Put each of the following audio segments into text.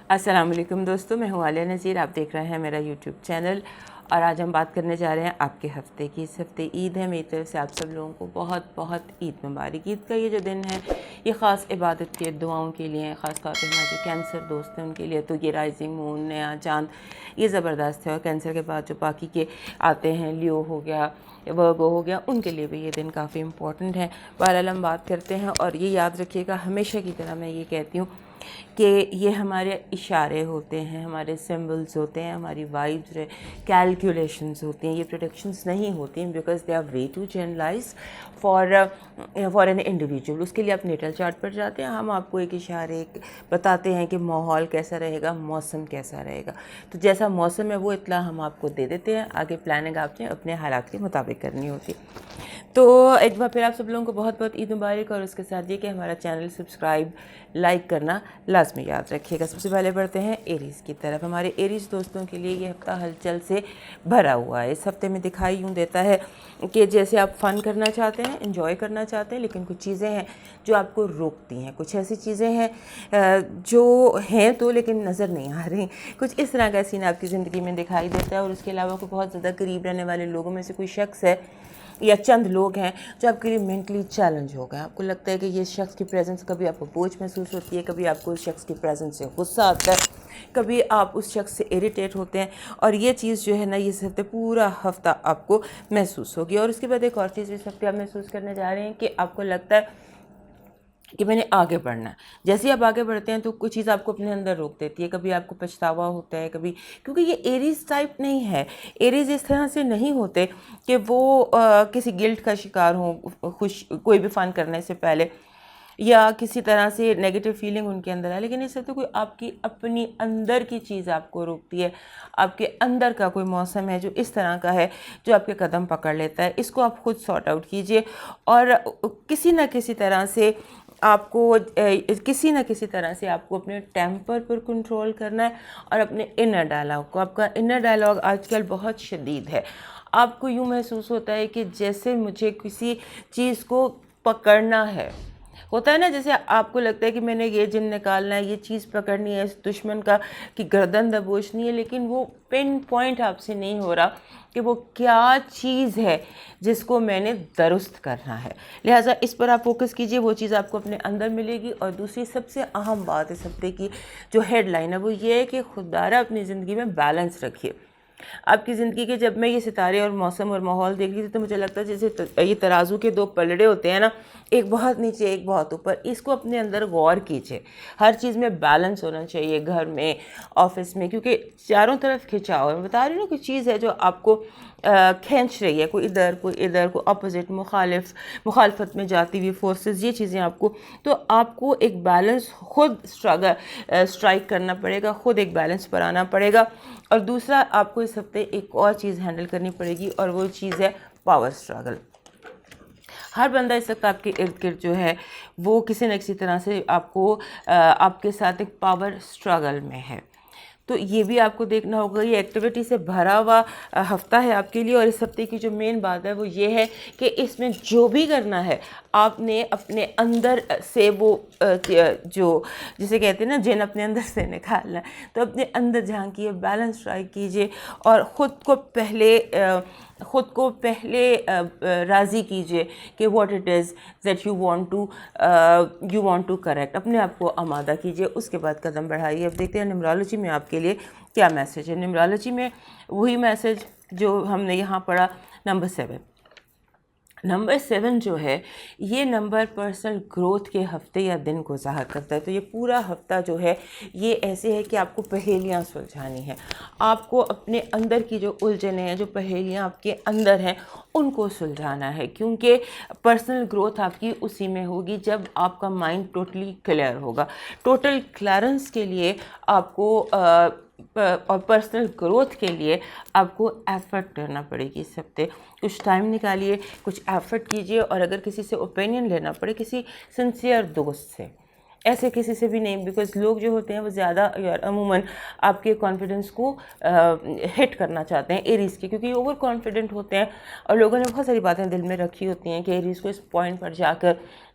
السلام علیکم دوستو، میں ہوں عالیہ نذیر. آپ دیکھ رہے ہیں میرا یوٹیوب چینل اور آج ہم بات کرنے جا رہے ہیں آپ کے ہفتے کی. اس ہفتے عید ہے. میری طرف سے آپ سب لوگوں کو بہت بہت عید مبارک. عید کا یہ جو دن ہے یہ خاص عبادت کے دعاؤں کے لیے، خاص طور پہ ہمارے جو کینسر دوست ہیں ان کے لیے تو یہ رائزنگ مون، نیا چاند یہ زبردست ہے. اور کینسر کے بعد جو باقی کے آتے ہیں، لیو ہو گیا، ورگو ہو گیا، ان کے لیے بھی یہ دن کافی امپورٹنٹ ہے. بہرحال ہم بات کرتے ہیں اور یہ یاد رکھیے گا ہمیشہ کی طرح میں یہ کہتی ہوں کہ یہ ہمارے اشارے ہوتے ہیں، ہمارے سمبلز ہوتے ہیں، ہماری وائبز کیلکولیشنز ہوتی ہیں. یہ پریڈکشنز نہیں ہوتی ہیں because they are way too generalize for an individual. اس کے لیے آپ نیٹل چارٹ پر جاتے ہیں، ہم آپ کو ایک اشارے بتاتے ہیں کہ ماحول کیسا رہے گا، موسم کیسا رہے گا. تو جیسا موسم ہے وہ اطلاع ہم آپ کو دے دیتے ہیں. آگے پلاننگ آپ نے اپنے حالات کے مطابق کرنی ہوتی. تو ایک بار پھر آپ سب لوگوں کو بہت بہت عید مبارک، اور اس کے ساتھ یہ کہ ہمارا چینل سبسکرائب لائک کرنا لازمی یاد رکھیے گا. سب سے پہلے بڑھتے ہیں ایریز کی طرف. ہمارے ایریز دوستوں کے لیے یہ ہفتہ ہلچل سے بھرا ہوا ہے. اس ہفتے میں دکھائی یوں دیتا ہے کہ جیسے آپ فن کرنا چاہتے ہیں، انجوائے کرنا چاہتے ہیں، لیکن کچھ چیزیں ہیں جو آپ کو روکتی ہیں. کچھ ایسی چیزیں ہیں جو ہیں تو لیکن نظر نہیں آ رہی. کچھ اس طرح کا سین آپ کی زندگی میں دکھائی دیتا ہے. اور اس کے علاوہ کوئی بہت زیادہ قریب رہنے والے لوگوں میں سے کوئی شخص ہے یا چند لوگ ہیں جو آپ کے لیے مینٹلی چیلنج ہو گئے. آپ کو لگتا ہے کہ یہ شخص کی پریزنس، کبھی آپ کو بوجھ محسوس ہوتی ہے، کبھی آپ کو اس شخص کی پریزنس سے غصہ آتا ہے، کبھی آپ اس شخص سے اریٹیٹ ہوتے ہیں. اور یہ چیز جو ہے نا، یہ ہفتے پورا ہفتہ آپ کو محسوس ہوگی. اور اس کے بعد ایک اور چیز اس ہفتے آپ محسوس کرنے جا رہے ہیں کہ آپ کو لگتا ہے کہ میں نے آگے بڑھنا ہے. جیسے آپ آگے بڑھتے ہیں تو کچھ چیز آپ کو اپنے اندر روک دیتی ہے. کبھی آپ کو پچھتاوا ہوتا ہے، کبھی کیونکہ یہ ایریز ٹائپ نہیں ہے. ایریز اس طرح سے نہیں ہوتے کہ وہ کسی گلٹ کا شکار ہوں کوئی بھی فن کرنے سے پہلے، یا کسی طرح سے نیگیٹو فیلنگ ان کے اندر ہے. لیکن اس سے تو کوئی آپ کی اپنی اندر کی چیز آپ کو روکتی ہے. آپ کے اندر کا کوئی موسم ہے جو اس طرح کا ہے جو آپ کے قدم پکڑ لیتا ہے. اس کو آپ خود سارٹ آؤٹ کیجئے، اور کسی نہ کسی طرح سے آپ کو اپنے ٹیمپر پر کنٹرول کرنا ہے، اور اپنے انر ڈائلاگ کو. آپ کا انر ڈائلاگ آج کل بہت شدید ہے. آپ کو یوں محسوس ہوتا ہے کہ جیسے مجھے کسی چیز کو پکڑنا ہے. ہوتا ہے نا، جیسے آپ کو لگتا ہے کہ میں نے یہ جن نکالنا ہے، یہ چیز پکڑنی ہے، اس دشمن کا کی گردن دبوچنی ہے، لیکن وہ پن پوائنٹ آپ سے نہیں ہو رہا کہ وہ کیا چیز ہے جس کو میں نے درست کرنا ہے. لہٰذا اس پر آپ فوکس کیجئے، وہ چیز آپ کو اپنے اندر ملے گی. اور دوسری سب سے اہم بات اس ہفتے کی جو ہیڈ لائن ہے وہ یہ ہے کہ خوددارہ اپنی زندگی میں بیلنس رکھیے. آپ کی زندگی کے جب میں یہ ستارے اور موسم اور ماحول دیکھ لی تھی تو مجھے لگتا ہے جیسے یہ ترازو کے دو پلڑے ہوتے ہیں نا، ایک بہت نیچے ایک بہت اوپر. اس کو اپنے اندر غور کیجئے. ہر چیز میں بیلنس ہونا چاہیے، گھر میں، آفس میں، کیونکہ چاروں طرف کھنچاؤ ہے. میں بتا رہی ہوں کوئی چیز ہے جو آپ کو کھینچ رہی ہے، کوئی ادھر کوئی ادھر، کوئی اپوزٹ مخالفت میں جاتی ہوئی فورسز، یہ چیزیں آپ کو، تو آپ کو ایک بیلنس خود اسٹرائک کرنا پڑے گا، خود ایک بیلنس پر آنا پڑے گا. اور دوسرا آپ کو اس ہفتے ایک اور چیز ہینڈل کرنی پڑے گی، اور وہ چیز ہے پاور اسٹرگل. ہر بندہ اس وقت آپ کے ارد گرد جو ہے وہ کسی نہ کسی طرح سے آپ کے ساتھ ایک پاور اسٹرگل میں ہے. تو یہ بھی آپ کو دیکھنا ہوگا. یہ ایکٹیویٹی سے بھرا ہوا ہفتہ ہے آپ کے لیے. اور اس ہفتے کی جو مین بات ہے وہ یہ ہے کہ اس میں جو بھی کرنا ہے آپ نے اپنے اندر سے وہ جو جسے کہتے ہیں نا جن اپنے اندر سے نکالنا ہے، تو اپنے اندر جھانکیے، بیلنس ٹرائی کیجئے، اور خود کو پہلے راضی کیجئے کہ what it is that you want to correct. اپنے آپ کو آمادہ کیجئے، اس کے بعد قدم بڑھائیے. اب دیکھتے ہیں نیومرولوجی میں آپ کے لیے کیا میسج ہے. نیومرولوجی میں وہی میسج جو ہم نے یہاں پڑھا، نمبر 7. نمبر 7 جو ہے یہ نمبر پرسنل گروتھ کے ہفتے یا دن کو ظاہر کرتا ہے. تو یہ پورا ہفتہ جو ہے یہ ایسے ہے کہ آپ کو پہیلیاں سلجھانی ہیں. آپ کو اپنے اندر کی جو الجھنیں ہیں، جو پہیلیاں آپ کے اندر ہیں، ان کو سلجھانا ہے. کیونکہ پرسنل گروتھ آپ کی اسی میں ہوگی جب آپ کا مائنڈ ٹوٹلی کلیئر ہوگا. ٹوٹل کلیئرنس کے لیے آپ کو اور پرسنل گروتھ کے لیے آپ کو ایفرٹ کرنا پڑے گی. اس ہفتے کچھ ٹائم نکالیے، کچھ ایفرٹ کیجئے. اور اگر کسی سے اوپینین لینا پڑے، کسی سنسیئر دوست سے، ایسے کسی سے بھی نہیں، بیکاز لوگ جو ہوتے ہیں وہ زیادہ عموماً آپ کے کانفیڈنس کو ہٹ کرنا چاہتے ہیں ایریز کے، کیونکہ یہ اوور کانفیڈنٹ ہوتے ہیں اور لوگوں نے بہت ساری باتیں دل میں رکھی ہوتی ہیں کہ ایریز کو اس پوائنٹ پر جا کر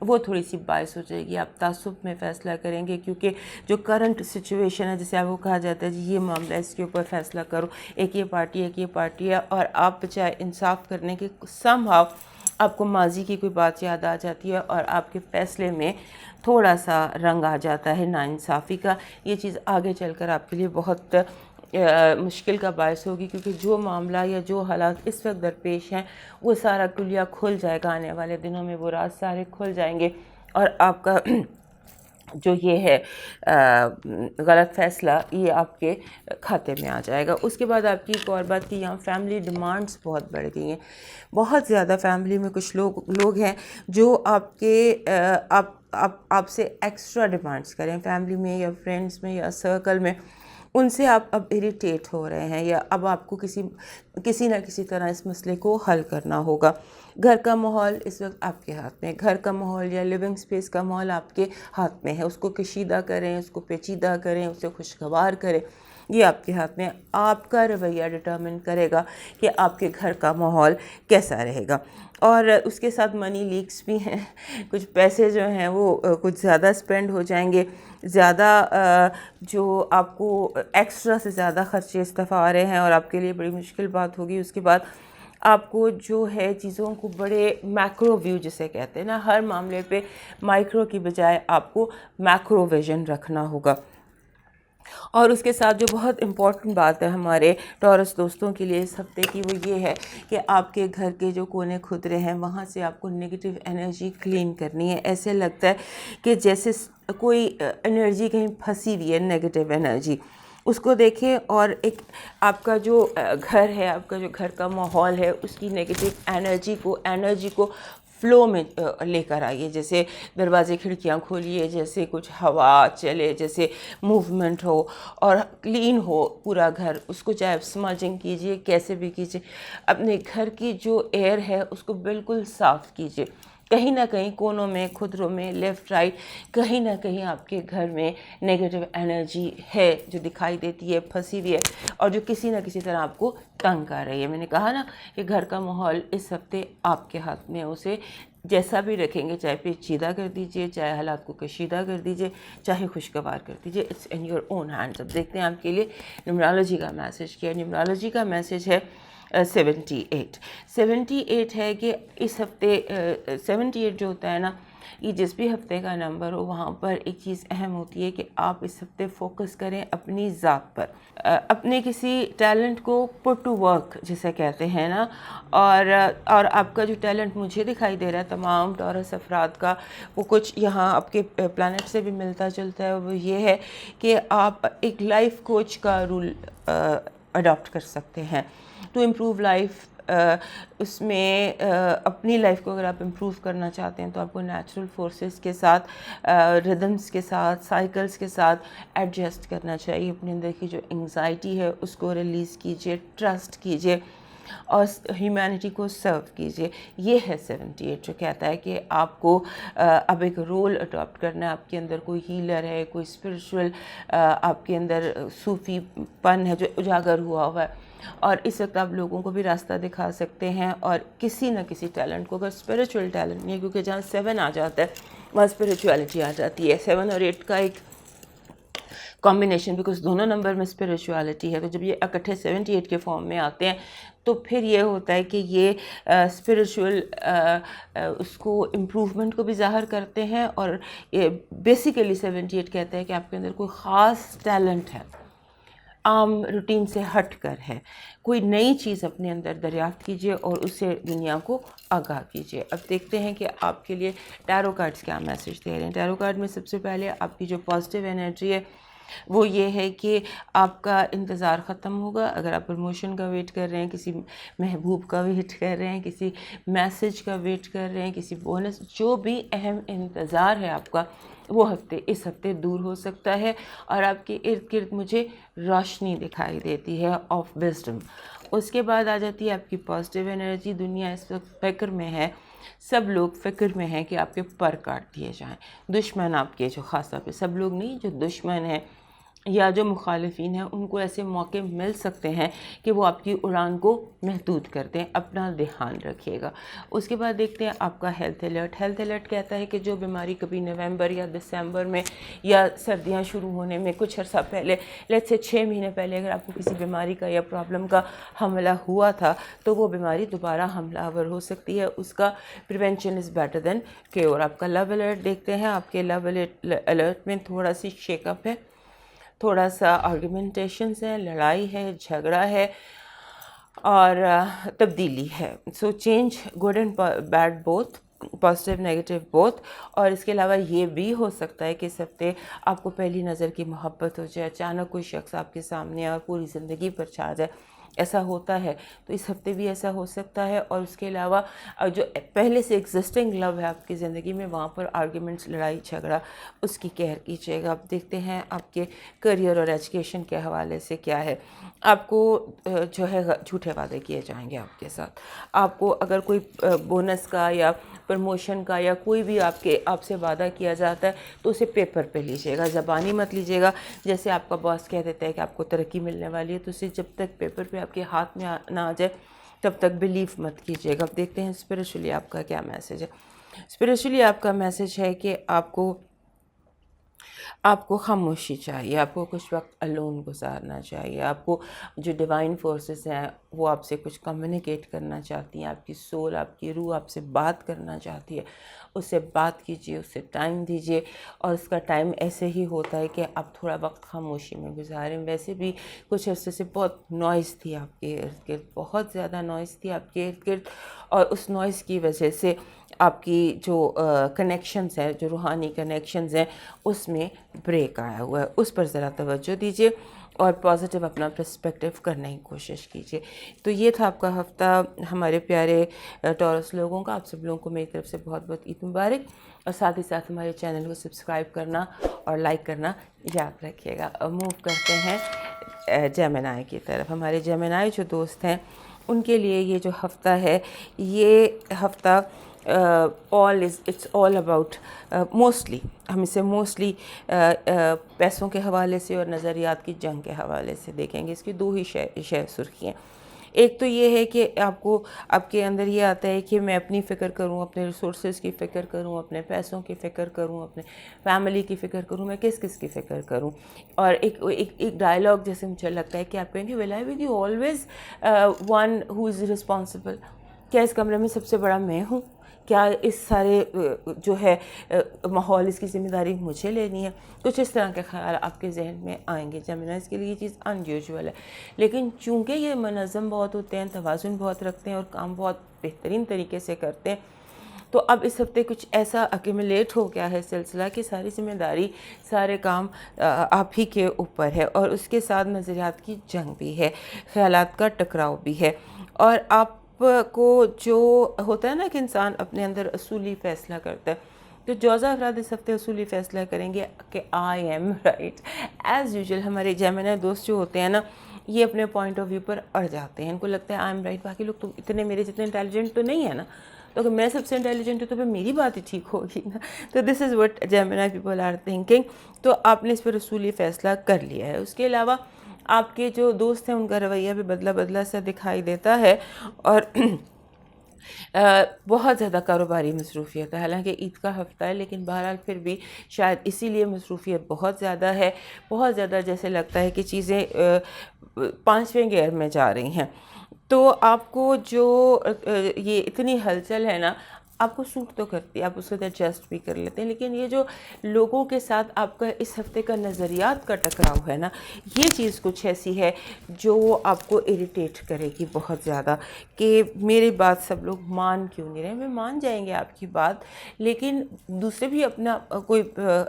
وہ تھوڑی سی باعث ہو جائے گی. آپ تعصب میں فیصلہ کریں گے کیونکہ جو کرنٹ سچویشن ہے جسے آپ کو کہا جاتا ہے جی یہ معاملہ اس کے اوپر فیصلہ کرو, ایک یہ پارٹی ہے, اور آپ بچائے انصاف کرنے کے سم ہاؤ آپ کو ماضی کی کوئی بات یاد آ جاتی ہے اور آپ کے فیصلے میں تھوڑا سا رنگ آ جاتا ہے ناانصافی کا. یہ چیز آگے چل کر آپ کے لیے بہت مشکل کا باعث ہوگی کیونکہ جو معاملہ یا جو حالات اس وقت درپیش ہیں وہ سارا کلیہ کھل جائے گا. آنے والے دنوں میں وہ راز سارے کھل جائیں گے اور آپ کا جو یہ ہے غلط فیصلہ یہ آپ کے کھاتے میں آ جائے گا. اس کے بعد آپ کی ایک اور بات کہ یہاں فیملی ڈیمانڈز بہت بڑھ گئی ہیں. بہت زیادہ فیملی میں کچھ لوگ ہیں جو آپ کے آپ سے ایکسٹرا ڈیمانڈز کریں, فیملی میں یا فرینڈز میں یا سرکل میں. ان سے آپ اب اریٹیٹ ہو رہے ہیں یا اب آپ کو کسی نہ کسی طرح اس مسئلے کو حل کرنا ہوگا. گھر کا ماحول اس وقت آپ کے ہاتھ میں ہے. گھر کا ماحول یا لیونگ سپیس کا ماحول آپ کے ہاتھ میں ہے. اس کو کشیدہ کریں, اس کو پیچیدہ کریں, اسے خوشگوار کریں, یہ آپ کے ہاتھ میں ہے. آپ کا رویہ ڈٹرمن کرے گا کہ آپ کے گھر کا ماحول کیسا رہے گا. اور اس کے ساتھ منی لیکس بھی ہیں. کچھ پیسے جو ہیں وہ کچھ زیادہ اسپینڈ ہو جائیں گے, زیادہ جو آپ کو ایکسٹرا سے زیادہ خرچے اس دفعہ آ رہے ہیں اور آپ کے لیے بڑی مشکل بات ہوگی. اس کے بعد آپ کو جو ہے چیزوں کو بڑے میکرو ویو جسے کہتے ہیں نا, ہر معاملے پہ مائکرو کی بجائے آپ کو میکرو ویژن رکھنا ہوگا. اور اس کے ساتھ جو بہت امپورٹنٹ بات ہے ہمارے ٹورس دوستوں کے لیے اس ہفتے کی, وہ یہ ہے کہ آپ کے گھر کے جو کونے خدرے ہیں وہاں سے آپ کو نگیٹو انرجی کلین کرنی ہے. ایسے لگتا ہے کہ جیسے کوئی انرجی کہیں پھنسی ہوئی ہے, نیگیٹو انرجی, اس کو دیکھیں. اور ایک آپ کا جو گھر ہے, آپ کا جو گھر کا ماحول ہے, اس کی نگیٹو انرجی کو فلو میں لے کر آئیے. جیسے دروازے کھڑکیاں کھولیے, جیسے کچھ ہوا چلے, جیسے موومنٹ ہو اور کلین ہو پورا گھر. اس کو چاہے سمرجنگ کیجئے, کیسے بھی کیجئے, اپنے گھر کی جو ایئر ہے اس کو بالکل صاف کیجئے. کہیں نہ کہیں کونوں میں, خدروں میں, لیفٹ رائٹ, کہیں نہ کہیں آپ کے گھر میں نیگیٹو انرجی ہے جو دکھائی دیتی ہے, پھنسی ہوئی ہے اور جو کسی نہ کسی طرح آپ کو تنگ کر رہی ہے. میں نے کہا نا کہ گھر کا ماحول اس ہفتے آپ کے ہاتھ میں ہے. اسے جیسا بھی رکھیں گے, چاہے پیچیدہ کر دیجئے, چاہے حالات کو کشیدہ کر دیجئے, چاہے خوشگوار کر دیجئے. It's in your own hands. اب دیکھتے ہیں آپ کے لیے نیومرالوجی کا میسج کیا ہے. نیومرالوجی کا میسج ہے 78 ہے کہ اس ہفتے 78 جو ہوتا ہے نا, یہ جس بھی ہفتے کا نمبر ہو وہاں پر ایک چیز اہم ہوتی ہے کہ آپ اس ہفتے فوکس کریں اپنی ذات پر, اپنے کسی ٹیلنٹ کو پٹ ٹو ورک جسے کہتے ہیں نا. اور آپ کا جو ٹیلنٹ مجھے دکھائی دے رہا ہے تمام ٹورس افراد کا, وہ کچھ یہاں آپ کے پلانٹ سے بھی ملتا جلتا ہے. وہ یہ ہے کہ آپ ایک لائف کوچ کا رول اڈاپٹ کر سکتے ہیں ٹو امپروو لائف. اس میں اپنی لائف کو اگر آپ امپروو کرنا چاہتے ہیں تو آپ کو نیچرل فورسز کے ساتھ, ریدمز کے ساتھ, سائیکلز کے ساتھ ایڈجسٹ کرنا چاہیے. اپنے اندر کی جو انگزائٹی ہے اس کو ریلیز کیجئے, ٹرسٹ کیجئے اور ہیومینٹی کو سرو کیجئے. یہ ہے 78 جو کہتا ہے کہ آپ کو اب ایک رول اڈاپٹ کرنا ہے. آپ کے اندر کوئی ہیلر ہے, کوئی اسپرچول آپ کے اندر صوفی پن ہے جو اجاگر ہوا ہے, اور اس وقت آپ لوگوں کو بھی راستہ دکھا سکتے ہیں. اور کسی نہ کسی ٹیلنٹ کو, اگر اسپریچول ٹیلنٹ نہیں ہے, کیونکہ جہاں 7 آ جاتا ہے وہاں اسپریچولیٹی آ جاتی ہے, 7 اور 8 کا ایک کمبینیشن, بیکاز دونوں نمبر میں اسپریچولیٹی ہے. تو جب یہ اکٹھے 78 کے فارم میں آتے ہیں تو پھر یہ ہوتا ہے کہ یہ اسپریچول اس کو امپروومنٹ کو بھی ظاہر کرتے ہیں. اور بیسیکلی 78 کہتا ہے کہ آپ کے اندر کوئی خاص ٹیلنٹ ہے, عام روٹین سے ہٹ کر ہے. کوئی نئی چیز اپنے اندر دریافت کیجئے اور اسے دنیا کو آگاہ کیجئے. اب دیکھتے ہیں کہ آپ کے لیے ٹیرو کارڈز کیا میسج دے رہے ہیں. ٹیرو کارڈ میں سب سے پہلے آپ کی جو پازیٹیو انرجی ہے وہ یہ ہے کہ آپ کا انتظار ختم ہوگا. اگر آپ پروموشن کا ویٹ کر رہے ہیں, کسی محبوب کا ویٹ کر رہے ہیں, کسی میسج کا ویٹ کر رہے ہیں, کسی بونس, جو بھی اہم انتظار ہے آپ کا, وہ اس ہفتے دور ہو سکتا ہے. اور آپ کے ارد گرد مجھے روشنی دکھائی دیتی ہے آف وزڈم. اس کے بعد آ جاتی ہے آپ کی پازیٹیو انرجی. دنیا اس وقت فکر میں ہے, سب لوگ فکر میں ہیں کہ آپ کے پر کاٹ دیے جائیں. دشمن آپ کے, جو خاص طور پہ سب لوگ نہیں, جو دشمن ہیں یا جو مخالفین ہیں ان کو ایسے موقع مل سکتے ہیں کہ وہ آپ کی اڑان کو محدود کر دیں، اپنا دھیان رکھیے گا۔ اس کے بعد دیکھتے ہیں آپ کا ہیلتھ الرٹ۔ ہیلتھ الرٹ کہتا ہے کہ جو بیماری کبھی نومبر یا دسمبر میں یا سردیاں شروع ہونے میں کچھ عرصہ پہلے، لیٹ سے 6 مہینے پہلے اگر آپ کو کسی بیماری کا یا پرابلم کا حملہ ہوا تھا تو وہ بیماری دوبارہ حملہ آور ہو سکتی ہے۔ اس کا prevention is better than cure. آپ کا لو الرٹ دیکھتے ہیں، آپ کے لو الرٹ میں تھوڑا سی شیک اپ ہے، تھوڑا سا آرگومنٹیشنز ہیں، لڑائی ہے، جھگڑا ہے اور تبدیلی ہے۔ So change good and bad both, positive negative both. اور اس کے علاوہ یہ بھی ہو سکتا ہے کہ اس ہفتے آپ کو پہلی نظر کی محبت ہو جائے، اچانک کوئی شخص آپ کے سامنے اور پوری زندگی پر چھا جائے، ایسا ہوتا ہے تو اس ہفتے بھی ایسا ہو سکتا ہے۔ اور اس کے علاوہ جو پہلے سے ایگزسٹنگ لو ہے آپ کی زندگی میں، وہاں پر آرگیومنٹس، لڑائی جھگڑا، اس کی کیئر کیجیے گا۔ اب دیکھتے ہیں آپ کے کریئر اور ایجوکیشن کے حوالے سے کیا ہے۔ آپ کو جو ہے جھوٹے وعدے کیے جائیں گے آپ کے ساتھ۔ آپ کو اگر کوئی بونس کا یا پروموشن کا یا کوئی بھی آپ سے وعدہ کیا جاتا ہے تو اسے پیپر پہ لیجیے گا، زبانی مت لیجیے گا۔ جیسے آپ کا باس کہہ دیتا ہے کہ آپ کو ترقی ملنے والی ہے تو اسے جب تک پیپر پہ آپ کے ہاتھ میں نہ آ جائے تب تک بلیف مت کیجیے گا۔ اب دیکھتے ہیں اسپریچولی آپ کا کیا میسج ہے۔ اسپریچولی آپ کا میسج ہے کہ آپ کو خاموشی چاہیے، آپ کو کچھ وقت الون گزارنا چاہیے، آپ کو جو ڈیوائن فورسز ہیں وہ آپ سے کچھ کمیونیکیٹ کرنا چاہتی ہیں، آپ کی سول، آپ کی روح آپ سے بات کرنا چاہتی ہے، اس سے بات کیجیے، اس سے ٹائم دیجیے۔ اور اس کا ٹائم ایسے ہی ہوتا ہے کہ آپ تھوڑا وقت خاموشی میں گزاریں۔ ویسے بھی کچھ عرصے سے بہت نوائز تھی آپ کے ارد گرد، بہت زیادہ نوائز تھی آپ کے ارد گرد، اور اس نوائز کی وجہ سے آپ کی جو کنیکشنز ہیں، جو روحانی کنیکشنز ہیں، اس میں بریک آیا ہوا ہے۔ اس پر ذرا توجہ دیجیے اور پازیٹیو اپنا پرسپیکٹیو کرنے کی کوشش کیجیے۔ تو یہ تھا آپ کا ہفتہ ہمارے پیارے ٹورس لوگوں کا۔ آپ سب لوگوں کو میری طرف سے بہت بہت عید مبارک، اور ساتھ ہی ساتھ ہمارے چینل کو سبسکرائب کرنا اور لائک کرنا یاد رکھیے گا۔ موو کرتے ہیں جیمنائی کی طرف۔ ہمارے جیمنائی جو دوست ہیں ان کے لیے یہ جو ہفتہ ہے، یہ ہفتہ اٹس آل اباؤٹ موسٹلی، ہم اسے موسٹلی پیسوں کے حوالے سے اور نظریات کی جنگ کے حوالے سے دیکھیں گے۔ اس کی دو ہی سرخی ہیں۔ ایک تو یہ ہے کہ آپ کے اندر یہ آتا ہے کہ میں اپنی فکر کروں، اپنے ریسورسز کی فکر کروں، اپنے پیسوں کی فکر کروں، اپنے فیملی کی فکر کروں، میں کس کی فکر کروں۔ اور ایک ڈائلاگ جیسے مجھے لگتا ہے کہ آپ کہیں گے will I with you always one who is responsible, کیا اس کمرے میں سب سے بڑا میں ہوں؟ کیا اس سارے جو ہے ماحول، اس کی ذمہ داری مجھے لینی ہے؟ کچھ اس طرح کے خیال آپ کے ذہن میں آئیں گے۔ جیمنائز کے لیے یہ چیز ان یوزول ہے، لیکن چونکہ یہ منظم بہت ہوتے ہیں، توازن بہت رکھتے ہیں اور کام بہت بہترین طریقے سے کرتے ہیں، تو اب اس ہفتے کچھ ایسا ایکومولیٹ ہو گیا ہے سلسلہ کہ ساری ذمہ داری، سارے کام آپ ہی کے اوپر ہے، اور اس کے ساتھ نظریات کی جنگ بھی ہے، خیالات کا ٹکراؤ بھی ہے۔ اور آپ کو جو ہوتا ہے نا کہ انسان اپنے اندر اصولی فیصلہ کرتا ہے، تو جوزہ افراد اس ہفتے اصولی فیصلہ کریں گے کہ آئی ایم رائٹ۔ ایز یوزول ہمارے جیمنائی دوست جو ہوتے ہیں نا، یہ اپنے پوائنٹ آف ویو پر اڑ جاتے ہیں، ان کو لگتا ہے آئی ایم رائٹ، باقی لوگ تو اتنے میرے جتنے انٹیلیجنٹ تو نہیں ہے نا، تو اگر میں سب سے انٹیلیجنٹ ہوں تو پھر میری بات ہی ٹھیک ہوگی نا۔ تو this is what Gemini people are thinking. تو آپ نے اس پر اصولی فیصلہ کر لیا ہے۔ اس کے علاوہ آپ کے جو دوست ہیں ان کا رویہ بھی بدلہ سا دکھائی دیتا ہے، اور بہت زیادہ کاروباری مصروفیت ہے۔ حالانکہ عید کا ہفتہ ہے، لیکن بہرحال پھر بھی شاید اسی لیے مصروفیت بہت زیادہ ہے، بہت زیادہ جیسے لگتا ہے کہ چیزیں 5ویں گیئر میں جا رہی ہیں۔ تو آپ کو جو یہ اتنی ہلچل ہے نا، آپ کو سوٹ تو کرتی ہے، آپ اس کو ایڈجسٹ بھی کر لیتے ہیں، لیکن یہ جو لوگوں کے ساتھ آپ کا اس ہفتے کا نظریات کا ٹکراؤ ہے نا، یہ چیز کچھ ایسی ہے جو آپ کو اریٹیٹ کرے گی بہت زیادہ، کہ میری بات سب لوگ مان کیوں نہیں رہے۔ میں مان جائیں گے آپ کی بات، لیکن دوسرے بھی اپنا کوئی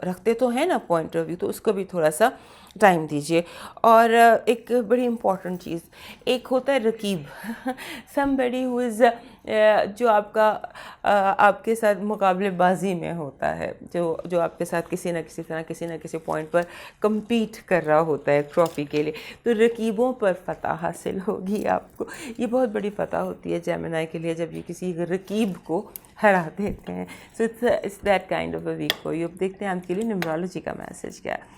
رکھتے تو ہیں نا پوائنٹ آف ویو، تو اس کو بھی تھوڑا سا ٹائم دیجیے۔ اور ایک بڑی امپورٹنٹ چیز، ایک ہوتا ہے رقیب، somebody who is جو آپ کے ساتھ مقابلے بازی میں ہوتا ہے، جو آپ کے ساتھ کسی نہ کسی طرح کسی نہ کسی پوائنٹ پر کمپیٹ کر رہا ہوتا ہے ٹرافی کے لیے، تو رقیبوں پر فتح حاصل ہوگی آپ کو۔ یہ بہت بڑی فتح ہوتی ہے جیمنائی کے لیے جب یہ کسی رقیب کو ہرا دیتے ہیں۔ So it's that kind of a week for you. اب دیکھتے ہیں آپ کے لیے نیومرولوجی کا میسج کیا ہے۔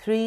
3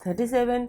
37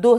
2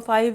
5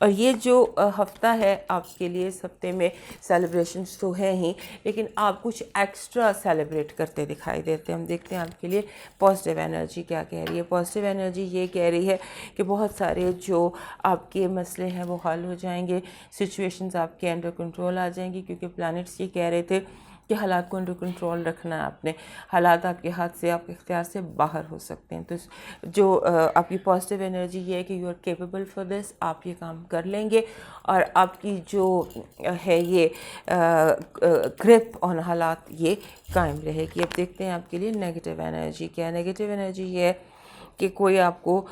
اور یہ جو ہفتہ ہے آپ کے لیے، اس ہفتے میں سیلیبریشنز تو ہیں ہی، لیکن آپ کچھ ایکسٹرا سیلیبریٹ کرتے دکھائی دیتے ہیں. ہم دیکھتے ہیں آپ کے لیے پازیٹیو انرجی کیا کہہ رہی ہے. پازیٹیو انرجی یہ کہہ رہی ہے کہ بہت سارے جو آپ کے مسئلے ہیں وہ حل ہو جائیں گے، سچویشنز آپ کے انڈر کنٹرول آ جائیں گی، کیونکہ پلانٹس یہ کہہ رہے تھے کہ حالات کو انڈر کنٹرول رکھنا ہے آپ نے. حالات آپ کے ہاتھ سے، آپ کے اختیار سے باہر ہو سکتے ہیں. تو جو آپ کی پازیٹیو انرجی یہ ہے کہ you are capable for this, آپ یہ کام کر لیں گے، اور آپ کی جو ہے یہ گرپ آن حالات یہ قائم رہے گی. اب دیکھتے ہیں آپ کے لیے نیگیٹو انرجی کیا ہے. نیگیٹو انرجی یہ ہے کہ کوئی آپ کو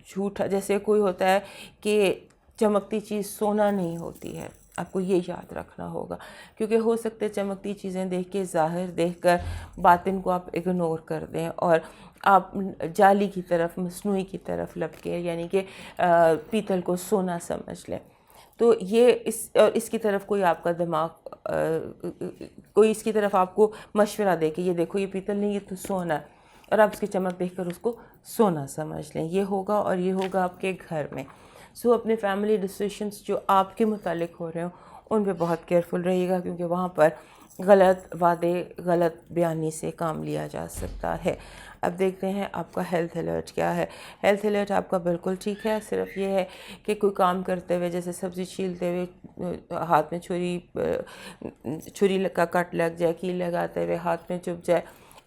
جھوٹا، جیسے کوئی ہوتا ہے کہ چمکتی چیز سونا نہیں ہوتی ہے، آپ کو یہ یاد رکھنا ہوگا، کیونکہ ہو سکتے چمکتی چیزیں دیکھ کے، ظاہر دیکھ کر باطن کو آپ اگنور کر دیں اور آپ جعلی کی طرف، مصنوعی کی طرف لپکیں، یعنی کہ پیتل کو سونا سمجھ لیں. تو یہ اس کی طرف کوئی آپ کا دماغ، کوئی اس کی طرف آپ کو مشورہ دے کہ یہ دیکھو یہ پیتل نہیں، یہ تو سونا ہے، اور آپ اس کی چمک دیکھ کر اس کو سونا سمجھ لیں. یہ ہوگا، اور یہ ہوگا آپ کے گھر میں. سو اپنے فیملی ڈیسیشنز جو آپ کے متعلق ہو رہے ہوں ان پہ بہت کیئرفل رہیے گا، کیونکہ وہاں پر غلط وعدے، غلط بیانی سے کام لیا جا سکتا ہے. اب دیکھتے ہیں آپ کا ہیلتھ الرٹ کیا ہے. ہیلتھ الرٹ آپ کا بالکل ٹھیک ہے، صرف یہ ہے کہ کوئی کام کرتے ہوئے، جیسے سبزی چھیلتے ہوئے ہاتھ میں چھری کا کٹ لگ جائے، کیل لگاتے ہوئے ہاتھ میں چبھ جائے،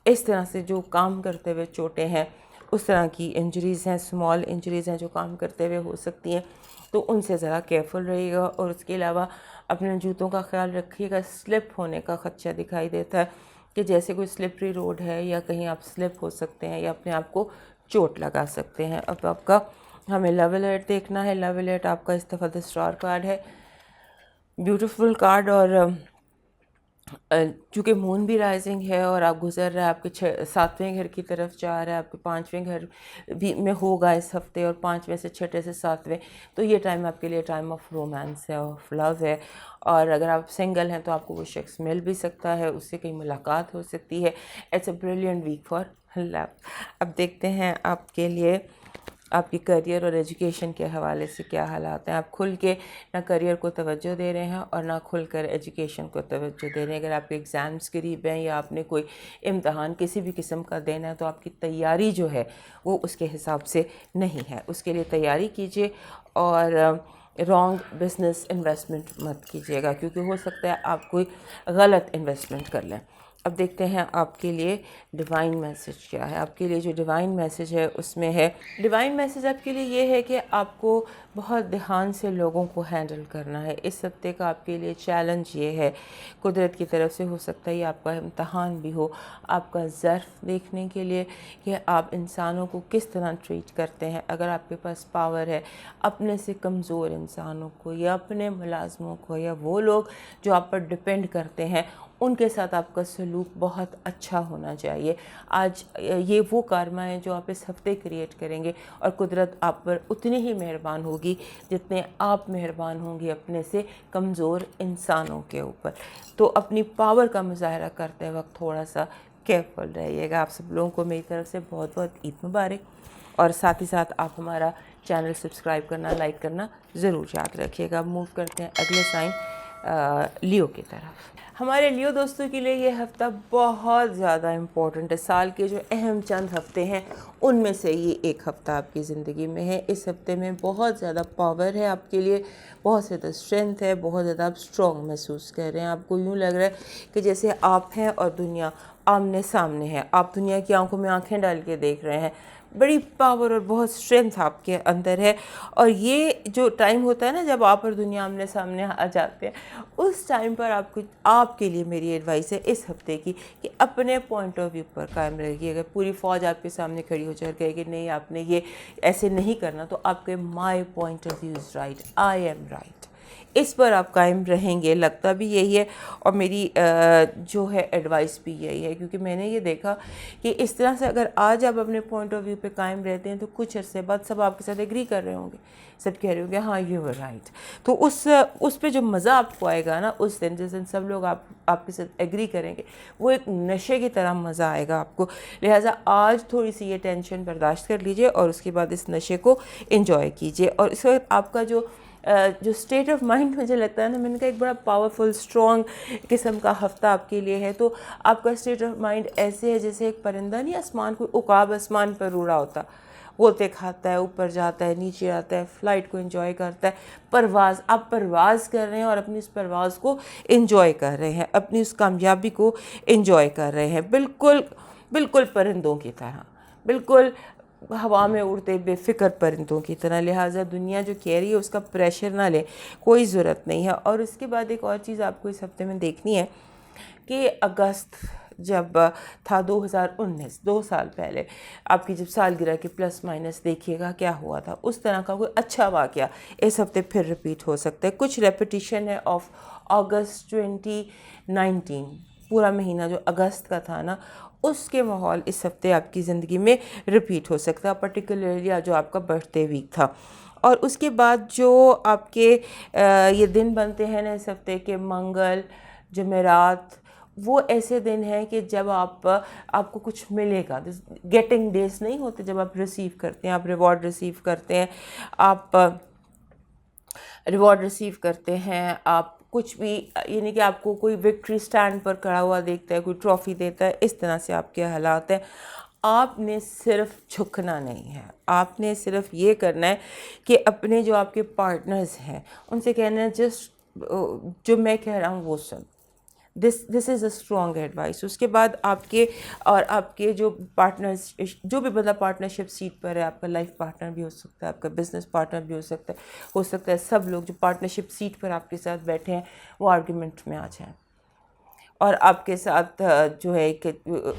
اس طرح سے جو کام کرتے ہوئے چوٹیں ہیں، اس طرح کی انجریز ہیں، اسمال انجریز ہیں جو کام کرتے ہوئے ہو سکتی ہیں، تو ان سے ذرا کیئرفل رہیے گا. اور اس کے علاوہ اپنے جوتوں کا خیال رکھیے گا. سلپ ہونے کا خدشہ دکھائی دیتا ہے کہ جیسے کوئی سلپری روڈ ہے، یا کہیں آپ سلپ ہو سکتے ہیں یا اپنے آپ کو چوٹ لگا سکتے ہیں. اب آپ کا ہمیں لو الرٹ دیکھنا ہے. لو الرٹ آپ کا اس دفعہ اسٹار کارڈ ہے، بیوٹیفل کارڈ. اور چونکہ مون بھی رائزنگ ہے اور آپ گزر رہے ہیں، آپ کے 7ویں گھر کی طرف جا رہا ہے، آپ کے 5ویں گھر بھی میں ہوگا اس ہفتے، اور 5ویں سے 6 سے 7ویں، تو یہ ٹائم آپ کے لیے ٹائم آف رومانس ہے، آف لو ہے. اور اگر آپ سنگل ہیں تو آپ کو وہ شخص مل بھی سکتا ہے، اس سے کہیں ملاقات ہو سکتی ہے. It's a brilliant week for love. اب دیکھتے ہیں آپ کے لیے آپ کی کریئر اور ایجوکیشن کے حوالے سے کیا حالات ہیں. آپ کھل کے نہ کریئر کو توجہ دے رہے ہیں اور نہ کھل کر ایجوکیشن کو توجہ دے رہے ہیں. اگر آپ کے ایگزامس قریب ہیں یا آپ نے کوئی امتحان کسی بھی قسم کا دینا ہے، تو آپ کی تیاری جو ہے وہ اس کے حساب سے نہیں ہے. اس کے لیے تیاری کیجیے، اور رانگ بزنس انویسٹمنٹ مت کیجیے گا، کیونکہ ہو سکتا ہے آپ کوئی غلط انویسٹمنٹ کر لیں. اب دیکھتے ہیں آپ کے لیے ڈیوائن میسج کیا ہے. آپ کے لیے جو ڈیوائن میسج ہے اس میں ہے، ڈیوائن میسج آپ کے لیے یہ ہے کہ آپ کو بہت دھیان سے لوگوں کو ہینڈل کرنا ہے. اس ہفتے کا آپ کے لیے چیلنج یہ ہے، قدرت کی طرف سے ہو سکتا ہے یہ آپ کا امتحان بھی ہو، آپ کا ظرف دیکھنے کے لیے کہ آپ انسانوں کو کس طرح ٹریٹ کرتے ہیں. اگر آپ کے پاس پاور ہے، اپنے سے کمزور انسانوں کو یا اپنے ملازموں کو یا وہ لوگ جو آپ پر ڈپینڈ کرتے ہیں، ان کے ساتھ آپ کا سلوک بہت اچھا ہونا چاہیے. آج یہ وہ کارما ہے جو آپ اس ہفتے کریٹ کریں گے، اور قدرت آپ پر اتنی ہی مہربان ہوگی جتنے آپ مہربان ہوں گے اپنے سے کمزور انسانوں کے اوپر. تو اپنی پاور کا مظاہرہ کرتے وقت تھوڑا سا کیئرفل رہیے گا. آپ سب لوگوں کو میری طرف سے بہت بہت عید مبارک، اور ساتھ ہی ساتھ آپ ہمارا چینل سبسکرائب کرنا، لائک کرنا ضرور یاد رکھیے گا. موو کرتے ہیں اگلے سائن لیو کی طرف. ہمارے لیو دوستوں کے لیے یہ ہفتہ بہت زیادہ امپورٹنٹ ہے. سال کے جو اہم چند ہفتے ہیں ان میں سے یہ ایک ہفتہ آپ کی زندگی میں ہے. اس ہفتے میں بہت زیادہ پاور ہے آپ کے لیے، بہت زیادہ اسٹرینتھ ہے، بہت زیادہ آپ اسٹرانگ محسوس کر رہے ہیں. آپ کو یوں لگ رہا ہے کہ جیسے آپ ہیں اور دنیا آمنے سامنے ہے، آپ دنیا کی آنکھوں میں آنکھیں ڈال کے دیکھ رہے ہیں. بڑی پاور اور بہت اسٹرینتھ آپ کے اندر ہے. اور یہ جو ٹائم ہوتا ہے نا جب آپ اور دنیا آمنے سامنے آ جاتے ہیں، اس ٹائم پر آپ کے لیے میری ایڈوائس ہے اس ہفتے کی کہ اپنے پوائنٹ آف ویو پر قائم رہیے. اگر پوری فوج آپ کے سامنے کھڑی ہو جائے گی کہ نہیں آپ نے یہ ایسے نہیں کرنا، تو آپ کے my point of view is right, I am right. اس پر آپ قائم رہیں گے، لگتا بھی یہی ہے، اور میری جو ہے ایڈوائس بھی یہی ہے، کیونکہ میں نے یہ دیکھا کہ اس طرح سے اگر آج آپ اپنے پوائنٹ آف ویو پہ قائم رہتے ہیں تو کچھ عرصے بعد سب آپ کے ساتھ ایگری کر رہے ہوں گے، سب کہہ رہے ہوں گے ہاں یو ور رائٹ. تو اس پہ جو مزہ آپ کو آئے گا نا، اس دن جس دن سب لوگ آپ کے ساتھ ایگری کریں گے، وہ ایک نشے کی طرح مزہ آئے گا آپ کو. لہٰذا آج تھوڑی سی یہ ٹینشن برداشت کر لیجئے اور اس کے بعد اس نشے کو انجوائے کیجئے. اور اس وقت آپ کا جو اسٹیٹ آف مائنڈ مجھے لگتا ہے نا، میں نے کہا ایک بڑا پاورفل اسٹرانگ قسم کا ہفتہ آپ کے لیے ہے. تو آپ کا اسٹیٹ آف مائنڈ ایسے ہے جیسے ایک پرندہ نہیں آسمان، کوئی عقاب آسمان پر اڑا ہوتا، غوطے کھاتا ہے، اوپر جاتا ہے، نیچے آتا ہے، فلائٹ کو انجوائے کرتا ہے. پرواز، آپ پرواز کر رہے ہیں اور اپنی اس پرواز کو انجوائے کر رہے ہیں، اپنی اس کامیابی کو انجوائے کر رہے ہیں، بالکل پرندوں کی طرح، بالکل ہوا میں اڑتے بے فکر پرندوں کی طرح. لہٰذا دنیا جو کہہ رہی ہے اس کا پریشر نہ لیں، کوئی ضرورت نہیں ہے. اور اس کے بعد ایک اور چیز آپ کو اس ہفتے میں دیکھنی ہے کہ اگست جب تھا 2019، 2 سال پہلے، آپ کی جب سالگرہ کے پلس مائنس دیکھیے گا کیا ہوا تھا، اس طرح کا کوئی اچھا واقعہ اس ہفتے پھر رپیٹ ہو سکتا ہے. کچھ ریپیٹیشن ہے آف اگست 2019، پورا مہینہ جو اگست کا تھا نا، اس کے ماحول اس ہفتے آپ کی زندگی میں رپیٹ ہو سکتا ہے، پرٹیکولرلی جو آپ کا برتھ ڈے ویک تھا. اور اس کے بعد جو آپ کے یہ دن بنتے ہیں نا اس ہفتے کے، منگل، جمعرات، وہ ایسے دن ہیں کہ جب آپ کو کچھ ملے گا. گیٹنگ ڈیز نہیں ہوتے جب آپ ریسیو کرتے ہیں، آپ ریوارڈ ریسیو کرتے ہیں، آپ کچھ بھی، یعنی کہ آپ کو کوئی وکٹری سٹینڈ پر کھڑا ہوا دیکھتا ہے، کوئی ٹرافی دیتا ہے، اس طرح سے آپ کے حالات ہیں. آپ نے صرف جھکنا نہیں ہے، آپ نے صرف یہ کرنا ہے کہ اپنے جو آپ کے پارٹنرز ہیں ان سے کہنا ہے جسٹ جو میں کہہ رہا ہوں وہ سن. دس از اے اسٹرانگ ایڈوائس. اس کے بعد آپ کے جو پارٹنرز، جو بھی بندہ پارٹنرشپ سیٹ پر ہے، آپ کا لائف پارٹنر بھی ہو سکتا ہے، آپ کا بزنس پارٹنر بھی ہو سکتا ہے سب لوگ جو پارٹنرشپ سیٹ پر آپ کے ساتھ بیٹھے ہیں وہ آرگیومنٹ میں آ جائیں اور آپ کے ساتھ جو ہے ایک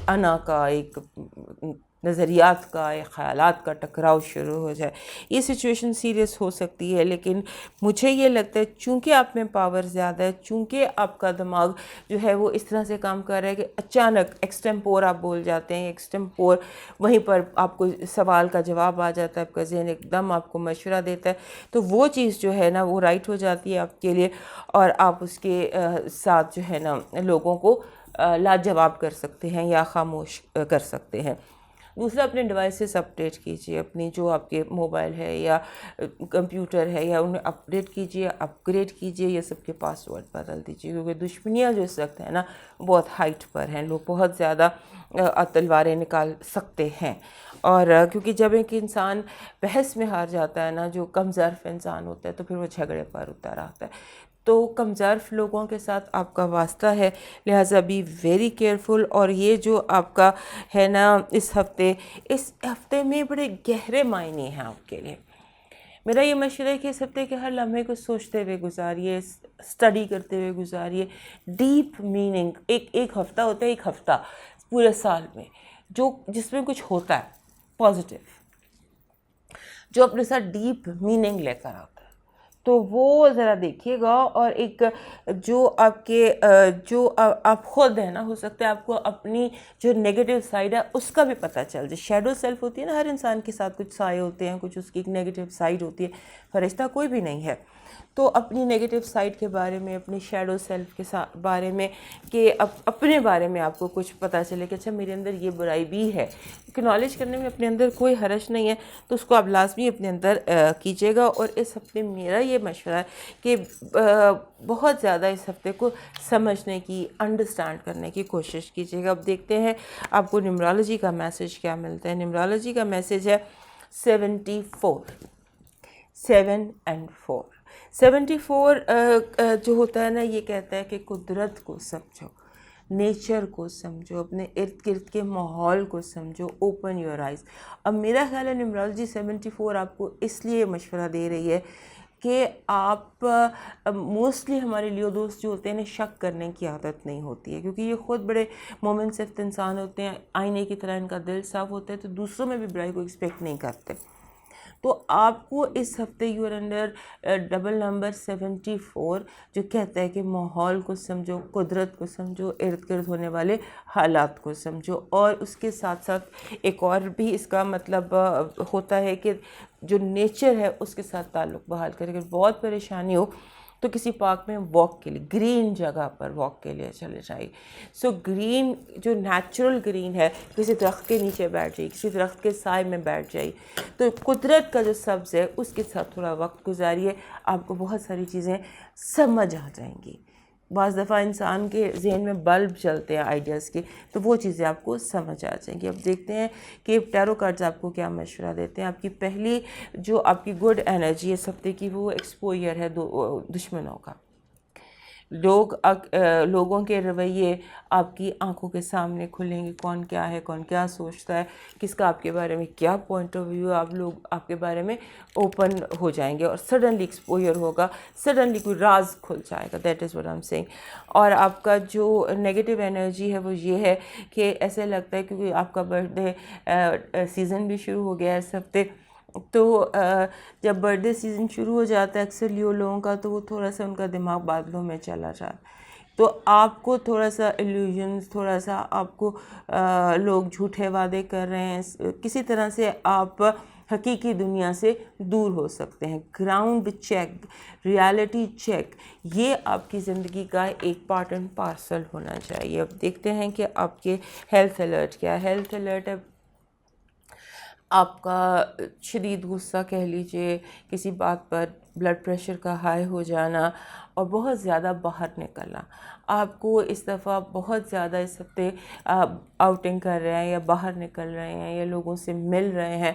انا کا، ایک نظریات کا، ایک خیالات کا ٹکراؤ شروع ہو جائے. یہ سچویشن سیریس ہو سکتی ہے، لیکن مجھے یہ لگتا ہے چونکہ آپ میں پاور زیادہ ہے، چونکہ آپ کا دماغ جو ہے وہ اس طرح سے کام کر رہا ہے کہ اچانک ایکسٹمپور آپ بول جاتے ہیں، ایکسٹمپور وہیں پر آپ کو سوال کا جواب آ جاتا ہے، آپ کا ذہن ایک دم آپ کو مشورہ دیتا ہے، تو وہ چیز جو ہے نا وہ رائٹ ہو جاتی ہے آپ کے لیے، اور آپ اس کے ساتھ جو ہے نا لوگوں کو لاجواب کر سکتے ہیں یا خاموش کر سکتے ہیں. دوسرا، اپنے ڈیوائسز اپڈیٹ کیجئے، اپنی جو آپ کے موبائل ہے یا کمپیوٹر ہے یا انہیں اپڈیٹ کیجئے، اپ گریڈ کیجئے، یہ سب کے پاسورڈ بدل دیجئے، کیونکہ دشمنیاں جو اس وقت ہیں نا بہت ہائٹ پر ہیں، لوگ بہت زیادہ تلواریں نکال سکتے ہیں. اور کیونکہ جب ایک انسان بحث میں ہار جاتا ہے نا، جو کم ظرف انسان ہوتا ہے، تو پھر وہ جھگڑے پر اتر آتا ہے. تو کم ظرف لوگوں کے ساتھ آپ کا واسطہ ہے، لہٰذا بی ویری کیئرفل. اور یہ جو آپ کا ہے نا اس ہفتے میں بڑے گہرے معنی ہیں آپ کے لیے. میرا یہ مشورہ ہے کہ اس ہفتے کے ہر لمحے کو سوچتے ہوئے گزاریے، اسٹڈی کرتے ہوئے گزاریے. ڈیپ میننگ، ایک ہفتہ ہوتا ہے، ایک ہفتہ پورے سال میں جس میں کچھ ہوتا ہے پازیٹیو، جو اپنے ساتھ ڈیپ میننگ لے کر آتا ہے، تو وہ ذرا دیکھیے گا. اور ایک جو آپ خود ہیں نا، ہو سکتا ہے آپ کو اپنی جو نیگیٹو سائڈ ہے اس کا بھی پتہ چل جائے. شیڈو سیلف ہوتی ہے نا، ہر انسان کے ساتھ کچھ سائے ہوتے ہیں، کچھ اس کی ایک نیگیٹو سائڈ ہوتی ہے، فرشتہ کوئی بھی نہیں ہے. تو اپنی نیگیٹو سائڈ کے بارے میں، اپنی شیڈو سیلف کے بارے میں، کہ اپنے بارے میں آپ کو کچھ پتہ چلے کہ اچھا میرے اندر یہ برائی بھی ہے. اکنالج کرنے میں اپنے اندر کوئی حرج نہیں ہے، تو اس کو آپ لازمی اپنے اندر کیجیے گا. اور اس ہفتے میرا یہ مشورہ ہے کہ بہت زیادہ اس ہفتے کو سمجھنے کی، انڈرسٹینڈ کرنے کی کوشش کیجیے گا. اب دیکھتے ہیں آپ کو نیمرالوجی کا میسج کیا ملتا ہے. نیمرالوجی کا میسج ہے 74، 7 and 4. 74 جو ہوتا ہے نا، یہ کہتا ہے کہ قدرت کو سمجھو، نیچر کو سمجھو، اپنے ارد گرد کے ماحول کو سمجھو، اوپن یور آئیز. اب میرا خیال ہے نیمرالوجی 74 آپ کو اس لیے مشورہ دے رہی ہے کہ آپ موسٹلی ہمارے لیو دوست جو ہوتے ہیں شک کرنے کی عادت نہیں ہوتی ہے، کیونکہ یہ خود بڑے مومن صفت انسان ہوتے ہیں، آئینے کی طرح ان کا دل صاف ہوتا ہے، تو دوسروں میں بھی برائی کو ایکسپیکٹ نہیں کرتے. تو آپ کو اس ہفتے you are under double number 74 جو کہتا ہے کہ ماحول کو سمجھو، قدرت کو سمجھو، ارد گرد ہونے والے حالات کو سمجھو، اور اس کے ساتھ ساتھ ایک اور بھی اس کا مطلب ہوتا ہے کہ جو نیچر ہے اس کے ساتھ تعلق بحال کرے. اگر بہت پریشانی ہو تو کسی پارک میں واک کے لیے، گرین جگہ پر واک کے لیے چلے جائیے. سو گرین جو نیچرل گرین ہے، کسی درخت کے نیچے بیٹھ جائیے، کسی درخت کے سائے میں بیٹھ جائیے. تو قدرت کا جو سبز ہے اس کے ساتھ تھوڑا وقت گزاریے، آپ کو بہت ساری چیزیں سمجھ آ جائیں گی. بعض دفعہ انسان کے ذہن میں بلب چلتے ہیں آئیڈیاز کے، تو وہ چیزیں آپ کو سمجھ آ جائیں گی. اب دیکھتے ہیں کہ ٹیرو کارڈز آپ کو کیا مشورہ دیتے ہیں. آپ کی پہلی جو آپ کی گڈ انرجی ہے اس ہفتے کی، وہ ایکسپوئر ہے دشمنوں کا. لوگوں کے رویے آپ کی آنکھوں کے سامنے کھلیں گے، کون کیا ہے، کون کیا سوچتا ہے، کس کا آپ کے بارے میں کیا پوائنٹ آف ویو ہے. آپ لوگ آپ کے بارے میں اوپن ہو جائیں گے اور سڈنلی ایکسپوئر ہوگا، سڈنلی کوئی راز کھل جائے گا. That is what I am seeing. اور آپ کا جو نیگیٹو انرجی ہے وہ یہ ہے کہ ایسے لگتا ہے کیونکہ آپ کا برتھ ڈے سیزن بھی شروع ہو گیا ہے اس ہفتے. تو جب برتھ ڈے سیزن شروع ہو جاتا ہے اکثر لیو لوگوں کا، تو وہ تھوڑا سا ان کا دماغ بادلوں میں چلا جاتا ہے. تو آپ کو تھوڑا سا ایلیوژنس، تھوڑا سا آپ کو لوگ جھوٹے وعدے کر رہے ہیں، کسی طرح سے آپ حقیقی دنیا سے دور ہو سکتے ہیں. گراؤنڈ چیک، ریالٹی چیک، یہ آپ کی زندگی کا ایک پارٹ اینڈ پارسل ہونا چاہیے. اب دیکھتے ہیں کہ آپ کے ہیلتھ الرٹ کیا ہے. ہیلتھ الرٹ ہے آپ کا شدید غصہ کہہ لیجئے، کسی بات پر بلڈ پریشر کا ہائی ہو جانا، اور بہت زیادہ باہر نکلنا. آپ کو اس دفعہ بہت زیادہ اس ہفتے آؤٹنگ کر رہے ہیں یا باہر نکل رہے ہیں یا لوگوں سے مل رہے ہیں،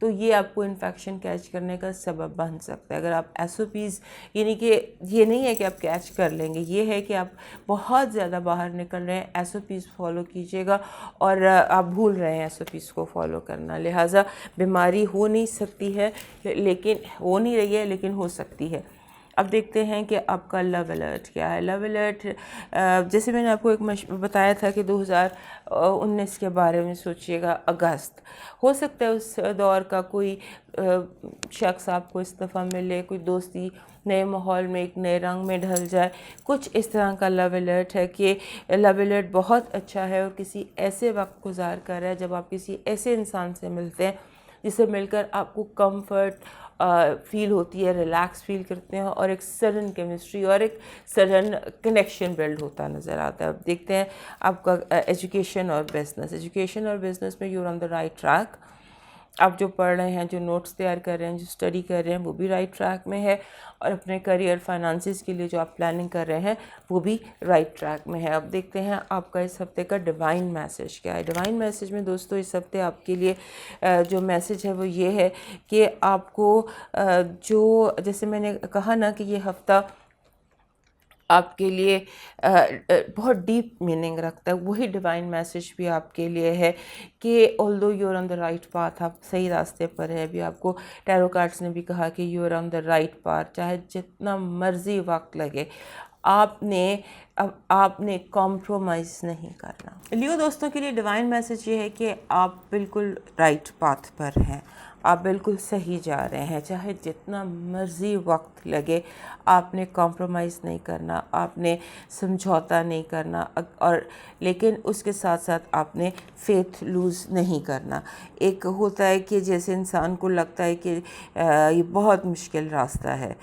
تو یہ آپ کو انفیکشن کیچ کرنے کا سبب بن سکتا ہے. اگر آپ ایس او پیز، یعنی کہ یہ نہیں ہے کہ آپ کیچ کر لیں گے، یہ ہے کہ آپ بہت زیادہ باہر نکل رہے ہیں، ایس او پیز فالو کیجیے گا، اور آپ بھول رہے ہیں ایس او پیز کو فالو کرنا. لہٰذا بیماری ہو نہیں سکتی ہے، لیکن ہو نہیں رہی ہے، لیکن ہو سکتی ہے. اب دیکھتے ہیں کہ آپ کا لو الرٹ کیا ہے. لو الرٹ جیسے میں نے آپ کو ایک بتایا تھا کہ 2019 کے بارے میں سوچیے گا. اگست ہو سکتا ہے اس دور کا کوئی شخص آپ کو اس دفعہ ملے، کوئی دوستی نئے ماحول میں ایک نئے رنگ میں ڈھل جائے. کچھ اس طرح کا لو الرٹ ہے کہ لو الرٹ بہت اچھا ہے اور کسی ایسے وقت گزار کر ہے جب آپ کسی ایسے انسان سے ملتے ہیں جس سے مل کر آپ کو کمفرٹ فیل ہوتی ہے، ریلیکس فیل کرتے ہیں، اور ایک سڈن کیمسٹری اور ایک سڈن کنیکشن بلڈ ہوتا نظر آتا ہے. اب دیکھتے ہیں آپ کا ایجوکیشن اور بزنس. ایجوکیشن اور بزنس میں you are on the right track. آپ جو پڑھ رہے ہیں، جو نوٹس تیار کر رہے ہیں، جو اسٹڈی کر رہے ہیں، وہ بھی رائٹ ٹریک میں ہے، اور اپنے کریئر فائنانسز کے لیے جو آپ پلاننگ کر رہے ہیں وہ بھی رائٹ ٹریک میں ہے. اب دیکھتے ہیں آپ کا اس ہفتے کا ڈیوائن میسج کیا ہے. ڈیوائن میسج میں دوستو اس ہفتے آپ کے لیے جو میسج ہے وہ یہ ہے کہ آپ کو جو جیسے میں نے کہا نا کہ یہ ہفتہ آپ کے لیے بہت ڈیپ میننگ رکھتا ہے، وہی ڈیوائن میسج بھی آپ کے لیے ہے کہ although you are on the right path, آپ صحیح راستے پر ہے. ابھی آپ کو ٹیرو کارڈس نے بھی کہا کہ you are on the right path. چاہے جتنا مرضی وقت لگے، آپ نے کمپرومائز نہیں کرنا. لیو دوستوں کے لیے ڈیوائن میسج یہ ہے کہ آپ بالکل رائٹ پاتھ پر ہیں، آپ بالکل صحیح جا رہے ہیں. چاہے جتنا مرضی وقت لگے، آپ نے کمپرومائز نہیں کرنا، آپ نے سمجھوتا نہیں کرنا، اور لیکن اس کے ساتھ ساتھ آپ نے فیتھ لوز نہیں کرنا. ایک ہوتا ہے کہ جیسے انسان کو لگتا ہے کہ یہ بہت مشکل راستہ ہے،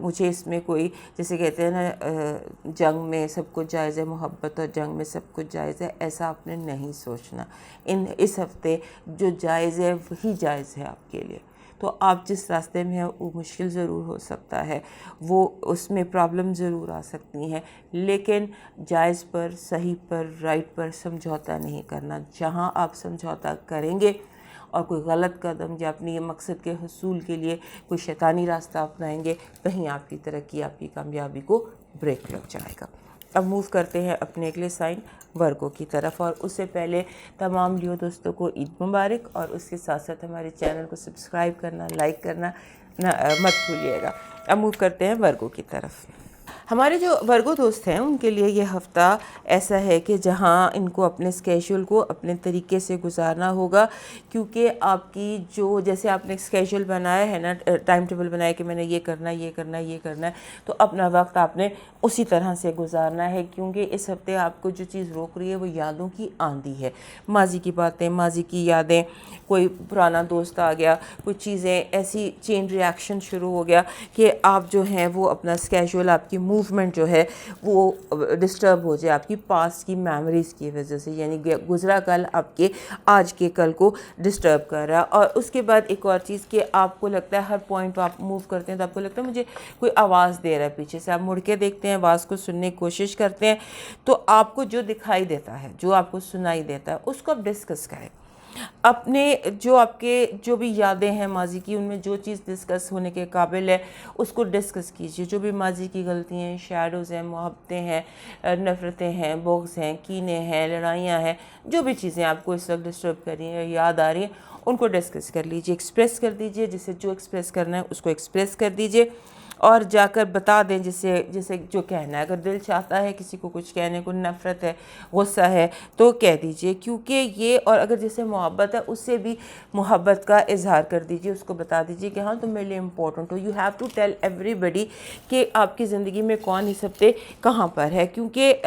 مجھے اس میں کوئی، جیسے کہتے ہیں نا جنگ میں سب کچھ جائز ہے، محبت اور جنگ میں سب کچھ جائز ہے، ایسا آپ نے نہیں سوچنا. اس ہفتے جو جائز ہے وہی جائز ہے آپ کے لیے. تو آپ جس راستے میں ہیں وہ مشکل ضرور ہو سکتا ہے، وہ اس میں پرابلم ضرور آ سکتی ہیں، لیکن جائز پر، صحیح پر، رائٹ پر سمجھوتا نہیں کرنا. جہاں آپ سمجھوتا کریں گے اور کوئی غلط قدم یا اپنی یہ مقصد کے حصول کے لیے کوئی شیطانی راستہ اپنائیں گے، وہیں آپ کی ترقی، آپ کی کامیابی کو بریک لگ جائے گا. اب موو کرتے ہیں اپنے اگلے سائن ورگو کی طرف، اور اس سے پہلے تمام لیو دوستوں کو عید مبارک، اور اس کے ساتھ ساتھ ہمارے چینل کو سبسکرائب کرنا، لائک کرنا مت بھولیے گا. اب موو کرتے ہیں ورگو کی طرف. ہمارے جو ورگو دوست ہیں ان کے لیے یہ ہفتہ ایسا ہے کہ جہاں ان کو اپنے اسکیجول کو اپنے طریقے سے گزارنا ہوگا، کیونکہ آپ کی جو جیسے آپ نے اسکیجول بنایا ہے نا، ٹائم ٹیبل بنایا کہ میں نے یہ کرنا ہے یہ کرنا ہے یہ کرنا ہے، تو اپنا وقت آپ نے اسی طرح سے گزارنا ہے، کیونکہ اس ہفتے آپ کو جو چیز روک رہی ہے وہ یادوں کی آندھی ہے، ماضی کی باتیں، ماضی کی یادیں، کوئی پرانا دوست آ گیا، کچھ چیزیں ایسی چین ریاکشن شروع ہو گیا کہ آپ جو ہیں وہ اپنا اسکیجول، آپ کی موومنٹ جو ہے وہ ڈسٹرب ہو جائے آپ کی پاسٹ کی میموریز کی وجہ سے، یعنی گزرا کل آپ کے آج کے کل کو ڈسٹرب کر رہا ہے۔ اور اس کے بعد ایک اور چیز کہ آپ کو لگتا ہے ہر پوائنٹ آپ موو کرتے ہیں تو آپ کو لگتا ہے مجھے کوئی آواز دے رہا ہے پیچھے سے، آپ مڑ کے دیکھتے ہیں، آواز کو سننے کی کوشش کرتے ہیں، تو آپ کو جو دکھائی دیتا ہے، جو آپ کو سنائی دیتا ہے، اس کو آپ ڈسکس کریں، اپنے جو آپ کے جو بھی یادیں ہیں ماضی کی، ان میں جو چیز ڈسکس ہونے کے قابل ہے اس کو ڈسکس کیجیے، جو بھی ماضی کی غلطیاں ہیں، شیڈوز ہیں، محبتیں ہیں، نفرتیں ہیں، بغض ہیں، کینے ہیں، لڑائیاں ہیں، جو بھی چیزیں آپ کو اس وقت ڈسٹرب کر رہی ہیں، یاد آ رہی ہیں، ان کو ڈسکس کر لیجیے، ایکسپریس کر دیجیے، جسے جو ایکسپریس کرنا ہے اس کو ایکسپریس کر دیجیے، اور جا کر بتا دیں جسے جو کہنا ہے۔ اگر دل چاہتا ہے کسی کو کچھ کہنے کو، نفرت ہے، غصہ ہے، تو کہہ دیجیے، کیونکہ یہ، اور اگر جسے محبت ہے اس سے بھی محبت کا اظہار کر دیجیے، اس کو بتا دیجیے کہ ہاں تم میرے لیے امپورٹنٹ ہو، you have to tell everybody کہ آپ کی زندگی میں کون اس ہفتے کہاں پر ہے، کیونکہ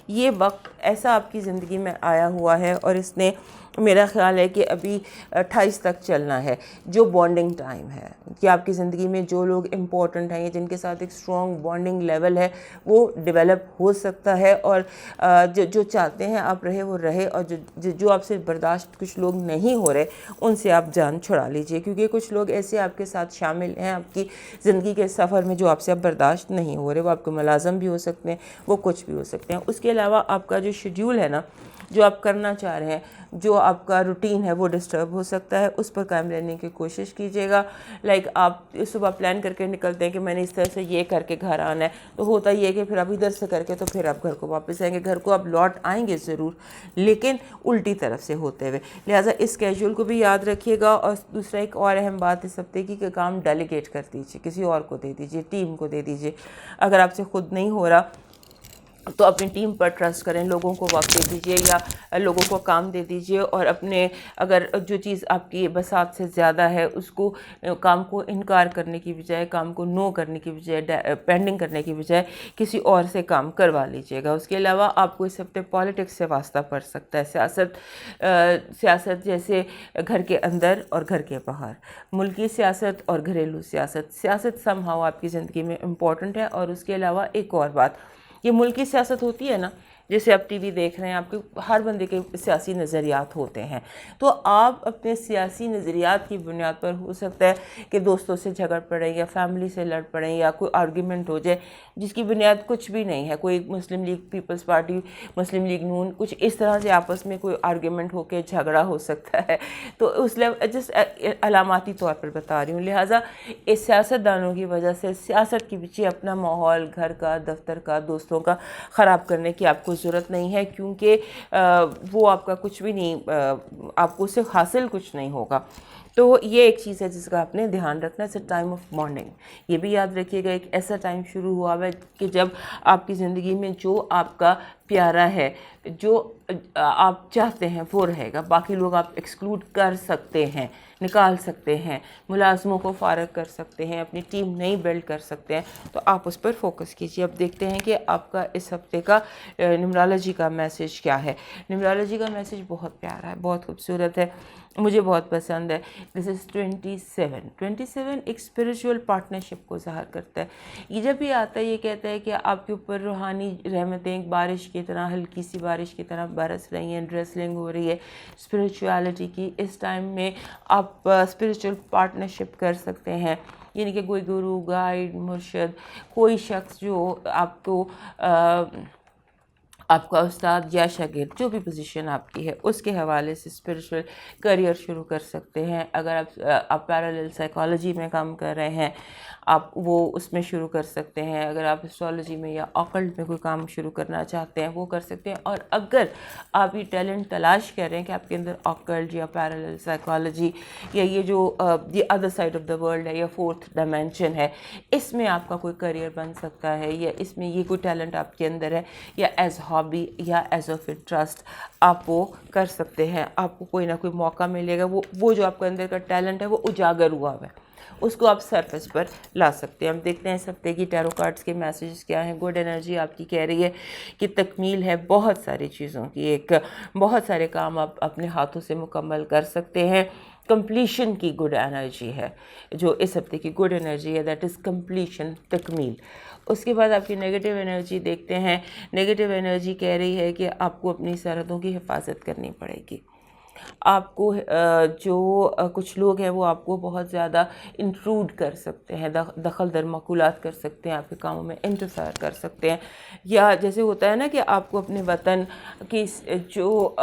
یہ وقت ایسا آپ کی زندگی میں آیا ہوا ہے، اور اس نے میرا خیال ہے کہ ابھی 28 تک چلنا ہے، جو بانڈنگ ٹائم ہے، کہ آپ کی زندگی میں جو لوگ امپورٹنٹ ہیں، جن کے ساتھ ایک اسٹرانگ بانڈنگ لیول ہے، وہ ڈیولپ ہو سکتا ہے، اور جو چاہتے ہیں آپ رہے وہ رہے، اور جو آپ سے برداشت کچھ لوگ نہیں ہو رہے ان سے آپ جان چھڑا لیجئے، کیونکہ کچھ لوگ ایسے آپ کے ساتھ شامل ہیں آپ کی زندگی کے سفر میں جو آپ سے اب برداشت نہیں ہو رہے، وہ آپ کو ملازم بھی ہو سکتے ہیں، وہ کچھ بھی ہو سکتے ہیں۔ اس کے علاوہ آپ کا جو شیڈیول ہے نا، جو آپ کرنا چاہ رہے ہیں، جو آپ کا روٹین ہے وہ ڈسٹرب ہو سکتا ہے، اس پر قائم رہنے کی کوشش کیجیے گا۔ لائک آپ صبح پلان کر کے نکلتے ہیں کہ میں نے اس طرح سے یہ کر کے گھر آنا ہے، تو ہوتا یہ کہ پھر آپ ادھر سے کر کے تو پھر آپ گھر کو واپس آئیں گے، گھر کو آپ لوٹ آئیں گے ضرور، لیکن الٹی طرف سے ہوتے ہوئے، لہٰذا اس اسکیجول کو بھی یاد رکھیے گا۔ اور دوسرا ایک اور اہم بات اس ہفتے کی کہ کام ڈیلیگیٹ کر دیجیے، کسی اور کو دے دیجیے، ٹیم کو دے دیجیے، اگر آپ سے خود نہیں ہو رہا تو اپنی ٹیم پر ٹرسٹ کریں، لوگوں کو وقت دے دیجیے یا لوگوں کو کام دے دیجیے، اور اپنے اگر جو چیز آپ کی بساط سے زیادہ ہے اس کو، کام کو انکار کرنے کی بجائے، کام کو نو کرنے کی بجائے، پینڈنگ کرنے کی بجائے کسی اور سے کام کروا لیجیے گا۔ اس کے علاوہ آپ کو اس ہفتے پالیٹکس سے واسطہ پڑ سکتا ہے، سیاست جیسے گھر کے اندر اور گھر کے باہر، ملکی سیاست اور گھریلو سیاست سم ہاؤ آپ کی زندگی میں امپورٹنٹ ہے۔ اور اس کے علاوہ ایک اور بات، یہ ملکی سیاست ہوتی ہے نا، جیسے آپ ٹی وی دیکھ رہے ہیں، آپ کے ہر بندے کے سیاسی نظریات ہوتے ہیں، تو آپ اپنے سیاسی نظریات کی بنیاد پر ہو سکتا ہے کہ دوستوں سے جھگڑ پڑیں یا فیملی سے لڑ پڑیں یا کوئی آرگیومنٹ ہو جائے جس کی بنیاد کچھ بھی نہیں ہے، کوئی مسلم لیگ، پیپلز پارٹی، مسلم لیگ نون، کچھ اس طرح سے آپس میں کوئی آرگیومنٹ ہو کے جھگڑا ہو سکتا ہے، تو اس لیول جس علاماتی طور پر بتا رہی ہوں، لہٰذا اس سیاست دانوں کی وجہ سے سیاست کے پیچھے اپنا ماحول، گھر کا، دفتر کا، دوستوں کا خراب کرنے کی آپ کو ضرورت نہیں ہے، کیونکہ وہ آپ کا کچھ بھی نہیں، آپ کو اس سے حاصل کچھ نہیں ہوگا۔ تو یہ ایک چیز ہے جس کا آپ نے دھیان رکھنا ہے، ٹائم آف بانڈنگ۔ یہ بھی یاد رکھیے گا، ایک ایسا ٹائم شروع ہوا ہے کہ جب آپ کی زندگی میں جو آپ کا پیارا ہے، جو آپ چاہتے ہیں وہ رہے گا، باقی لوگ آپ ایکسکلوڈ کر سکتے ہیں، نکال سکتے ہیں، ملازموں کو فارغ کر سکتے ہیں، اپنی ٹیم نئی بلڈ کر سکتے ہیں، تو آپ اس پر فوکس کیجیے۔ اب دیکھتے ہیں کہ آپ کا اس ہفتے کا نیومرالوجی کا میسج کیا ہے۔ نیومرالوجی کا میسج بہت پیارا ہے، بہت خوبصورت ہے، مجھے بہت پسند ہے۔ دس از 27 ایک اسپریچول پارٹنرشپ کو ظاہر کرتا ہے۔ یہ جب بھی آتا ہے یہ کہتا ہے کہ آپ کے اوپر روحانی رحمتیں ایک بارش کی طرح، ہلکی سی بارش کی طرح برس رہی ہیں، ڈریسلنگ ہو رہی ہے اسپریچولیٹی کی۔ اس ٹائم میں آپ اسپریچول پارٹنرشپ کر سکتے ہیں، یعنی کہ کوئی گرو، گائیڈ، مرشد، کوئی شخص جو آپ کو آپ کا استاد یا شاگرد جو بھی پوزیشن آپ کی ہے اس کے حوالے سے اسپریچول کریئر شروع کر سکتے ہیں. اگر آپ پیرالل سائیکالوجی میں کام کر رہے ہیں آپ وہ اس میں شروع کر سکتے ہیں. اگر آپ اسٹرالوجی میں یا آکلٹ میں کوئی کام شروع کرنا چاہتے ہیں وہ کر سکتے ہیں. اور اگر آپ یہ ٹیلنٹ تلاش کر رہے ہیں کہ آپ کے اندر آکلٹ یا پیرالل سائیکالوجی یا یہ جو the other side of the world ہے یا فورتھ ڈائمینشن ہے اس میں آپ کا کوئی کریئر بن سکتا ہے یا اس میں یہ کوئی ٹیلنٹ آپ کے اندر ہے یا ایز ہابی یا ایز آف انٹرسٹ آپ وہ کر سکتے ہیں. آپ کو کوئی نہ کوئی موقع ملے گا وہ جو آپ کے اندر کا ٹیلنٹ ہے وہ اجاگر ہوا ہوا ہے اس کو آپ سرفیس پر لا سکتے ہیں. ہم دیکھتے ہیں اس ہفتے کی ٹیرو کارڈز کے میسیجز کیا ہیں. گڈ انرجی آپ کی کہہ رہی ہے کہ تکمیل ہے بہت ساری چیزوں کی, بہت سارے کام آپ اپنے ہاتھوں سے مکمل کر سکتے ہیں. کمپلیشن کی گڈ انرجی ہے جو اس ہفتے کی گڈ انرجی ہے, دیٹ از کمپلیشن, تکمیل. اس کے بعد آپ کی نگیٹو انرجی دیکھتے ہیں. نگیٹو انرجی کہہ رہی ہے کہ آپ کو اپنی سرحدوں کی حفاظت کرنی پڑے گی. آپ کو جو کچھ لوگ ہیں وہ آپ کو بہت زیادہ انٹروڈ کر سکتے ہیں, دخل در معقولات کر سکتے ہیں, آپ کے کاموں میں انٹرفیئر کر سکتے ہیں. یا جیسے ہوتا ہے نا کہ آپ کو اپنے وطن کی جو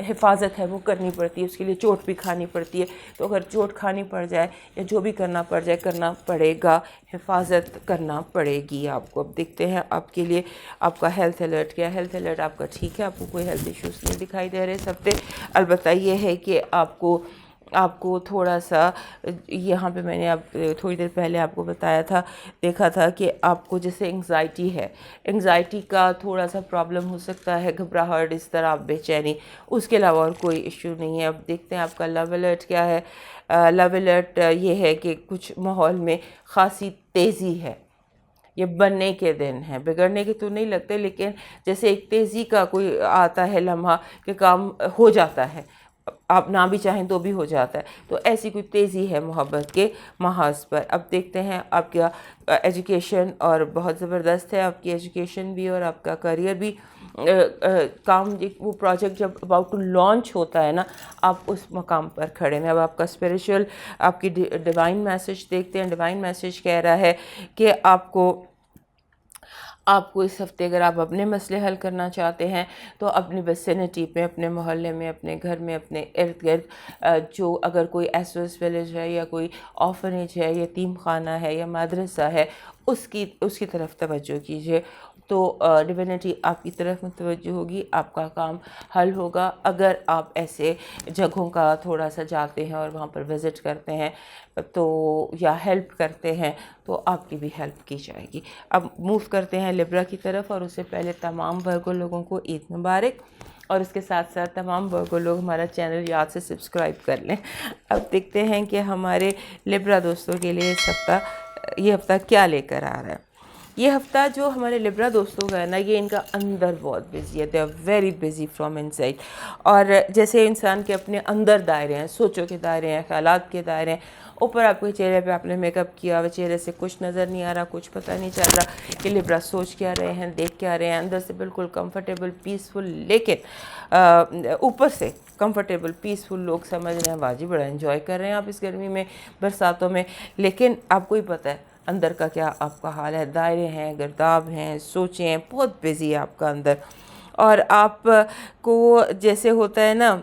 حفاظت ہے وہ کرنی پڑتی ہے, اس کے لیے چوٹ بھی کھانی پڑتی ہے. تو اگر چوٹ کھانی پڑ جائے یا جو بھی کرنا پڑ جائے کرنا پڑے گا, حفاظت کرنا پڑے گی آپ کو. اب دیکھتے ہیں آپ کے لیے آپ کا ہیلتھ الرٹ کیا. ہیلتھ الرٹ آپ کا ٹھیک ہے, آپ کو کوئی ہیلتھ ایشوز نہیں دکھائی دے رہے اس ہفتے. البتہ یہ ہے کہ آپ کو تھوڑا سا یہاں پہ میں نے اب تھوڑی دیر پہلے آپ کو بتایا تھا, دیکھا تھا کہ آپ کو جیسے انگزائٹی ہے, انگزائٹی کا تھوڑا سا پرابلم ہو سکتا ہے, گھبراہٹ, اس طرح آپ بے چینی, اس کے علاوہ اور کوئی ایشو نہیں ہے. اب دیکھتے ہیں آپ کا لو الرٹ کیا ہے. لو الرٹ یہ ہے کہ کچھ ماحول میں خاصی تیزی ہے, یہ بننے کے دن ہیں, بگڑنے کے تو نہیں لگتے لیکن جیسے ایک تیزی کا کوئی آتا ہے لمحہ کہ کام ہو جاتا ہے, آپ نہ بھی چاہیں تو بھی ہو جاتا ہے. تو ایسی کوئی تیزی ہے محبت کے محاذ پر. اب دیکھتے ہیں آپ کا ایجوکیشن اور بہت زبردست ہے, آپ کی ایجوکیشن بھی اور آپ کا کریئر بھی. کام وہ پروجیکٹ جب اباؤٹ ٹو لانچ ہوتا ہے نا آپ اس مقام پر کھڑے ہیں. اب آپ کا اسپریچول آپ کی ڈیوائن میسیج دیکھتے ہیں. ڈیوائن میسیج کہہ رہا ہے کہ آپ کو اس ہفتے اگر آپ اپنے مسئلے حل کرنا چاہتے ہیں تو اپنی ویسینٹی میں, اپنے محلے میں, اپنے گھر میں, اپنے ارد گرد جو اگر کوئی ایس او ایس ویلیج ہے یا کوئی آرفنیج ہے, یتیم خانہ ہے یا مدرسہ ہے, اس کی طرف توجہ کیجیے. تو ڈیوینٹی آپ کی طرف متوجہ ہوگی, آپ کا کام حل ہوگا. اگر آپ ایسے جگہوں کا تھوڑا سا جاتے ہیں اور وہاں پر وزٹ کرتے ہیں تو یا ہیلپ کرتے ہیں تو آپ کی بھی ہیلپ کی جائے گی. اب موو کرتے ہیں لیبرا کی طرف, اور اس سے پہلے تمام ورگو لوگوں کو عید مبارک, اور اس کے ساتھ ساتھ تمام ورگو لوگ ہمارا چینل یاد سے سبسکرائب کر لیں. اب دیکھتے ہیں کہ ہمارے لیبرا دوستوں کے لیے یہ ہفتہ کیا لے کر آ رہا ہے. یہ ہفتہ جو ہمارے لیبرا دوستوں کا ہے نا, یہ ان کا اندر بہت بزی ہے. They are very busy from inside. اور جیسے انسان کے اپنے اندر دائرے ہیں, سوچوں کے دائرے ہیں, خیالات کے دائرے ہیں, اوپر آپ کے چہرے پہ آپ نے میک اپ کیا ہوا, چہرے سے کچھ نظر نہیں آ رہا, کچھ پتہ نہیں چل رہا کہ لیبرا سوچ کیا رہے ہیں, دیکھ کیا رہے ہیں. اندر سے بالکل کمفرٹیبل, پیسفل, لیکن اوپر سے کمفرٹیبل پیسفل لوگ سمجھ رہے ہیں واجب بڑا انجوائے کر رہے ہیں آپ اس گرمی میں, برساتوں میں. لیکن آپ کو ہی پتہ ہے اندر کا کیا آپ کا حال ہے. دائرے ہیں, گرداب ہیں, سوچیں ہیں, بہت بزی ہے آپ کا اندر. اور آپ کو جیسے ہوتا ہے نا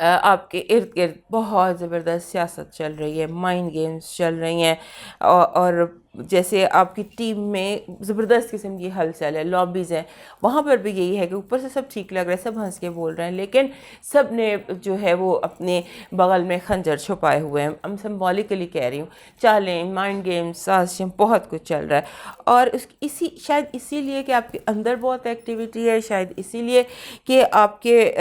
آپ کے ارد گرد بہت زبردست سیاست چل رہی ہے, مائنڈ گیمز چل رہی ہیں, اور جیسے آپ کی ٹیم میں زبردست قسم کی ہلچل ہے, لابیز ہیں, وہاں پر بھی یہی ہے کہ اوپر سے سب ٹھیک لگ رہا ہے, سب ہنس کے بول رہے ہیں, لیکن سب نے جو ہے وہ اپنے بغل میں خنجر چھپائے ہوئے ہیں. ہم سمبولیکلی کہہ رہی ہوں, چالیں, مائنڈ گیمز, سازشیں, بہت کچھ چل رہا ہے. اور شاید اسی لیے کہ آپ کے اندر بہت ایکٹیویٹی ہے, شاید اسی لیے کہ آپ کے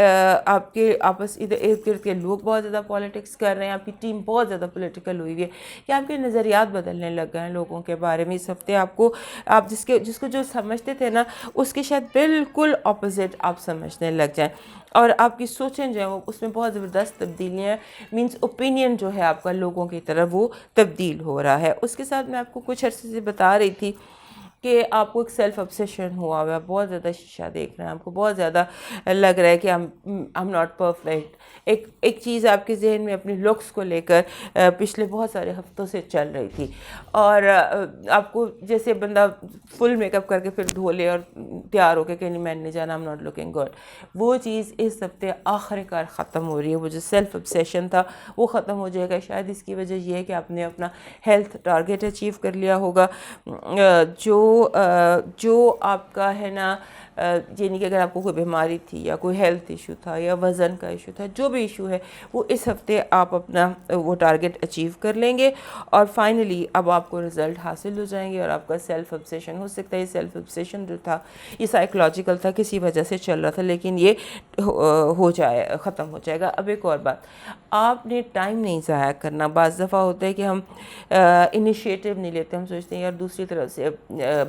آپس ارد گرد کے لوگ بہت زیادہ پالیٹکس کر رہے ہیں, آپ کی ٹیم بہت زیادہ پولیٹیکل ہوئی ہے, کہ آپ کے نظریات بدلنے لگ گئے ہیں لوگوں کے بارے میں. اس ہفتے آپ جس کو جو سمجھتے تھے نا اس کے شاید بالکل اپوزٹ آپ سمجھنے لگ جائیں, اور آپ کی سوچیں جو ہیں وہ اس میں بہت زبردست تبدیلیاں ہیں. مینس اوپینین جو ہے آپ کا لوگوں کی طرف وہ تبدیل ہو رہا ہے. اس کے ساتھ میں آپ کو کچھ عرصے سے بتا رہی تھی کہ آپ کو ایک سیلف obsession ہوا ہوا ہے, بہت زیادہ شیشہ دیکھ رہے ہیں, آپ کو بہت زیادہ لگ رہا ہے کہ I'm not perfect. ایک چیز آپ کے ذہن میں اپنی لکس کو لے کر پچھلے بہت سارے ہفتوں سے چل رہی تھی, اور آپ کو جیسے بندہ فل میک اپ کر کے پھر دھو لے اور تیار ہو کے کہ نہیں میں نہیں جانا, I'm not looking good, وہ چیز اس ہفتے آخر کار ختم ہو رہی ہے. وہ جو سیلف obsession تھا وہ ختم ہو جائے گا. شاید اس کی وجہ یہ ہے کہ آپ نے اپنا ہیلتھ ٹارگیٹ اچیو کر لیا ہوگا, جو آپ کا ہے نا, یعنی کہ اگر آپ کو کوئی بیماری تھی یا کوئی ہیلتھ ایشو تھا یا وزن کا ایشو تھا, جو بھی ایشو ہے وہ اس ہفتے آپ اپنا وہ ٹارگیٹ اچیو کر لیں گے, اور فائنلی اب آپ کو رزلٹ حاصل ہو جائیں گے, اور آپ کا سیلف obsession ہو سکتا ہے. یہ سیلف obsession جو تھا یہ سائیکولوجیکل تھا, کسی وجہ سے چل رہا تھا, لیکن یہ ختم ہو جائے گا. اب ایک اور بات, آپ نے ٹائم نہیں ضائع کرنا. بعض دفعہ ہوتا ہے کہ ہم انیشیٹو نہیں لیتے, ہم سوچتے ہیں یار دوسری طرف سے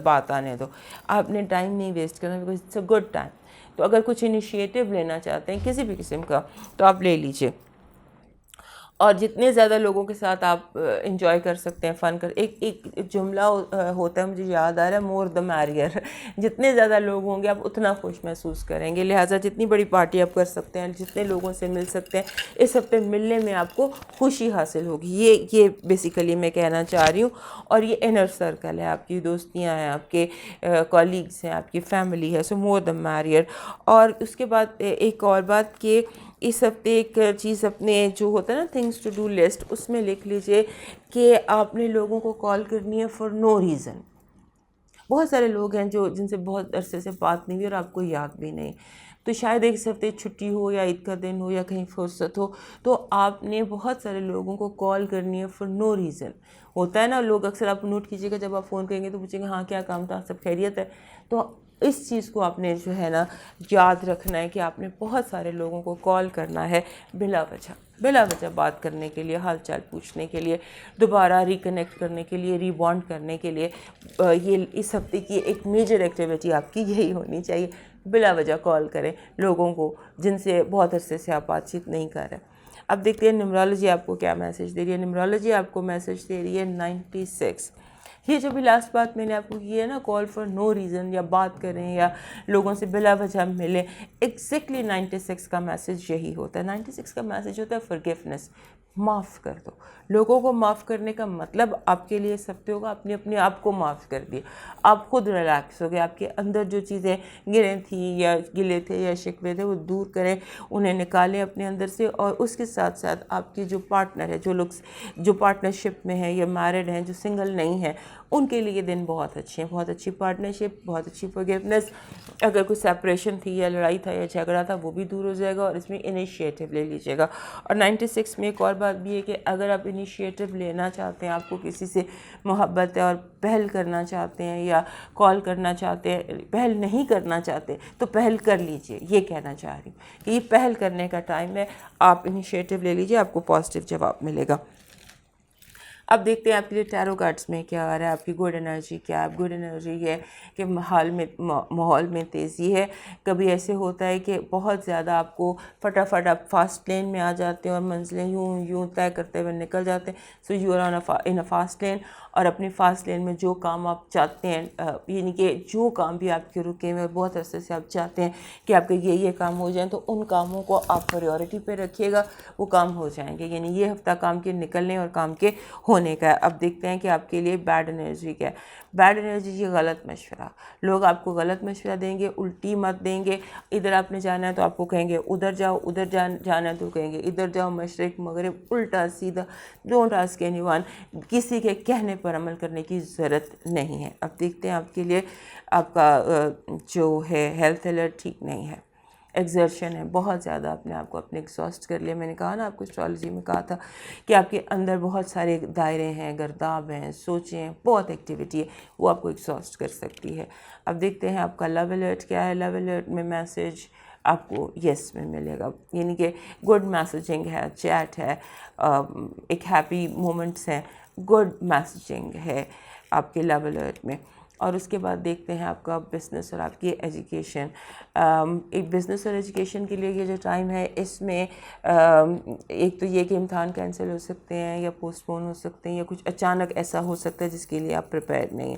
بات آنے دو. آپ نے ٹائم نہیں ویسٹ کرنا, because it's a good time. تو اگر کچھ انیشیٹو لینا چاہتے ہیں کسی بھی قسم کا تو آپ لے لیجئے, اور جتنے زیادہ لوگوں کے ساتھ آپ انجوائے کر سکتے ہیں, فن کر. ایک جملہ ہوتا ہے مجھے یاد آ رہا ہے, مور دا میریئر. جتنے زیادہ لوگ ہوں گے آپ اتنا خوش محسوس کریں گے, لہٰذا جتنی بڑی پارٹی آپ کر سکتے ہیں, جتنے لوگوں سے مل سکتے ہیں, اس ہفتے ملنے میں آپ کو خوشی حاصل ہوگی. یہ بیسیکلی میں کہنا چاہ رہی ہوں. اور یہ انر سرکل ہے, آپ کی دوستیاں ہیں, آپ کے کولیگز ہیں, آپ کی فیملی ہے, سو مور دا میریئر. اور اس کے بعد ایک اور بات کہ اس ہفتے ایک چیز اپنے جو ہوتا ہے نا تھنگس ٹو ڈو لسٹ, اس میں لکھ لیجئے کہ آپ نے لوگوں کو کال کرنی ہے فار نو ریزن. بہت سارے لوگ ہیں جن سے بہت عرصے سے بات نہیں ہوئی اور آپ کو یاد بھی نہیں, تو شاید ایک ہفتے چھٹی ہو یا عید کا دن ہو یا کہیں فرصت ہو, تو آپ نے بہت سارے لوگوں کو کال کرنی ہے فار نو ریزن. ہوتا ہے نا, لوگ اکثر آپ نوٹ کیجیے گا جب آپ فون کریں گے تو پوچھیں گے ہاں کیا کام تھا, سب خیریت ہے. تو اس چیز کو آپ نے جو ہے نا یاد رکھنا ہے کہ آپ نے بہت سارے لوگوں کو کال کرنا ہے بلا وجہ بات کرنے کے لیے, حال چال پوچھنے کے لیے, دوبارہ ریکنیکٹ کرنے کے لیے, ریبانڈ کرنے کے لیے. یہ اس ہفتے کی ایک میجر ایکٹیویٹی آپ کی یہی ہونی چاہیے, بلا وجہ کال کریں لوگوں کو جن سے بہت عرصے سے آپ بات چیت نہیں کر رہے. اب دیکھتے ہیں نیومرولوجی آپ کو کیا میسج دے رہی ہے. نیومرولوجی آپ کو میسج دے رہی ہے 96. یہ جو بھی لاسٹ بات میں نے آپ کو کی ہے نا, کال فار نو ریزن, یا بات کریں یا لوگوں سے بلا وجہ ملیں, ایگزیکٹلی 96 کا میسج یہی ہوتا ہے. 96 کا میسج ہوتا ہے فارگیونیس, معاف کر دو. لوگوں کو معاف کرنے کا مطلب آپ کے لیے سب سے ہوگا اپنے آپ کو معاف کر دیے, آپ خود ریلیکس ہو گئے, آپ کے اندر جو چیزیں گریں تھیں یا گلے تھے یا شکوے تھے وہ دور کریں, انہیں نکالیں اپنے اندر سے. اور اس کے ساتھ ساتھ آپ کی جو پارٹنر ہے, جو لوگ جو پارٹنرشپ میں ہیں یا میرڈ ہیں, جو سنگل نہیں ہیں, ان کے لیے دن بہت اچھے ہیں. بہت اچھی پارٹنرشپ, بہت اچھی فارگیونیس. اگر کوئی سیپریشن تھی یا لڑائی تھا یا جھگڑا تھا وہ بھی دور ہو جائے گا, اور اس میں انیشیٹو لے لیجیے گا. اور 96 میں ایک اور بات بھی ہے کہ اگر آپ انیشیٹو لینا چاہتے ہیں, آپ کو کسی سے محبت ہے اور پہل کرنا چاہتے ہیں یا کال کرنا چاہتے ہیں, پہل نہیں کرنا چاہتے تو پہل کر لیجئے. یہ کہنا چاہ رہی ہوں کہ یہ پہل کرنے کا ٹائم ہے, آپ انیشیٹو لے لیجئے, آپ کو پازیٹیو جواب ملے گا. اب دیکھتے ہیں آپ کے لیے ٹیرو کارڈز میں کیا آ رہا ہے. آپ کی گڈ انرجی کیا ہے؟ گڈ انرجی یہ ہے کہ ماحول میں تیزی ہے. کبھی ایسے ہوتا ہے کہ بہت زیادہ آپ کو فٹافٹ آپ فاسٹ لین میں آ جاتے ہیں اور منزلیں یوں طے کرتے ہوئے نکل جاتے ہیں. So you are in a fast lane, اور اپنی فاسٹ لین میں جو کام آپ چاہتے ہیں, یعنی کہ جو کام بھی آپ کے رکے ہوئے بہت عرصے سے آپ چاہتے ہیں کہ آپ کے یہ کام ہو جائیں, تو ان کاموں کو آپ پریورٹی پہ رکھیے گا, وہ کام ہو جائیں گے. یعنی یہ ہفتہ کام کے نکلنے اور کام کے ہونے کا ہے. اب دیکھتے ہیں کہ آپ کے لیے بیڈ انرجی کیا ہے. بیڈ انرجی یہ غلط مشورہ. لوگ آپ کو غلط مشورہ دیں گے, الٹی مت دیں گے. ادھر آپ نے جانا ہے تو آپ کو کہیں گے ادھر جاؤ, ادھر جانا ہے تو کہیں گے ادھر جاؤ, مشرق مغرب, الٹا سیدھا. Don't ask any one. کسی کے کہنے پر عمل کرنے کی ضرورت نہیں ہے. اب دیکھتے ہیں آپ کے لیے آپ کا جو ہے ہیلتھ الرٹ ٹھیک نہیں ہے, ایگزرشن ہے بہت زیادہ, اپنے آپ کو اپنے ایگزاسٹ کر لیا. میں نے کہا نا آپ کو اسٹرالوجی میں کہا تھا کہ آپ کے اندر بہت سارے دائرے ہیں, گرداب ہیں, سوچیں ہیں, بہت ایکٹیویٹی ہے, وہ آپ کو ایگزاسٹ کر سکتی ہے. اب دیکھتے ہیں آپ کا لو الرٹ کیا ہے. لو الرٹ میں میسج آپ کو یس میں ملے گا, یعنی کہ گڈ میسیجنگ ہے, چیٹ ہے, ایک ہیپی مومنٹس ہیں, گڈ میسیجنگ ہے آپ کے لو الرٹ میں. اور اس کے بعد دیکھتے ہیں آپ کا بزنس اور آپ کی ایجوکیشن. ایک بزنس اور ایجوکیشن کے لیے یہ جو ٹائم ہے, اس میں ایک تو یہ کہ امتحان کینسل ہو سکتے ہیں یا پوسٹ پون ہو سکتے ہیں, یا کچھ اچانک ایسا ہو سکتا ہے جس کے لیے آپ پریپیئرڈ نہیں ہیں.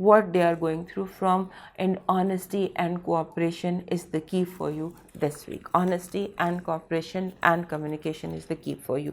what they are going through from, and honesty and cooperation is the key for you this week. Honesty and cooperation and communication is the key for you.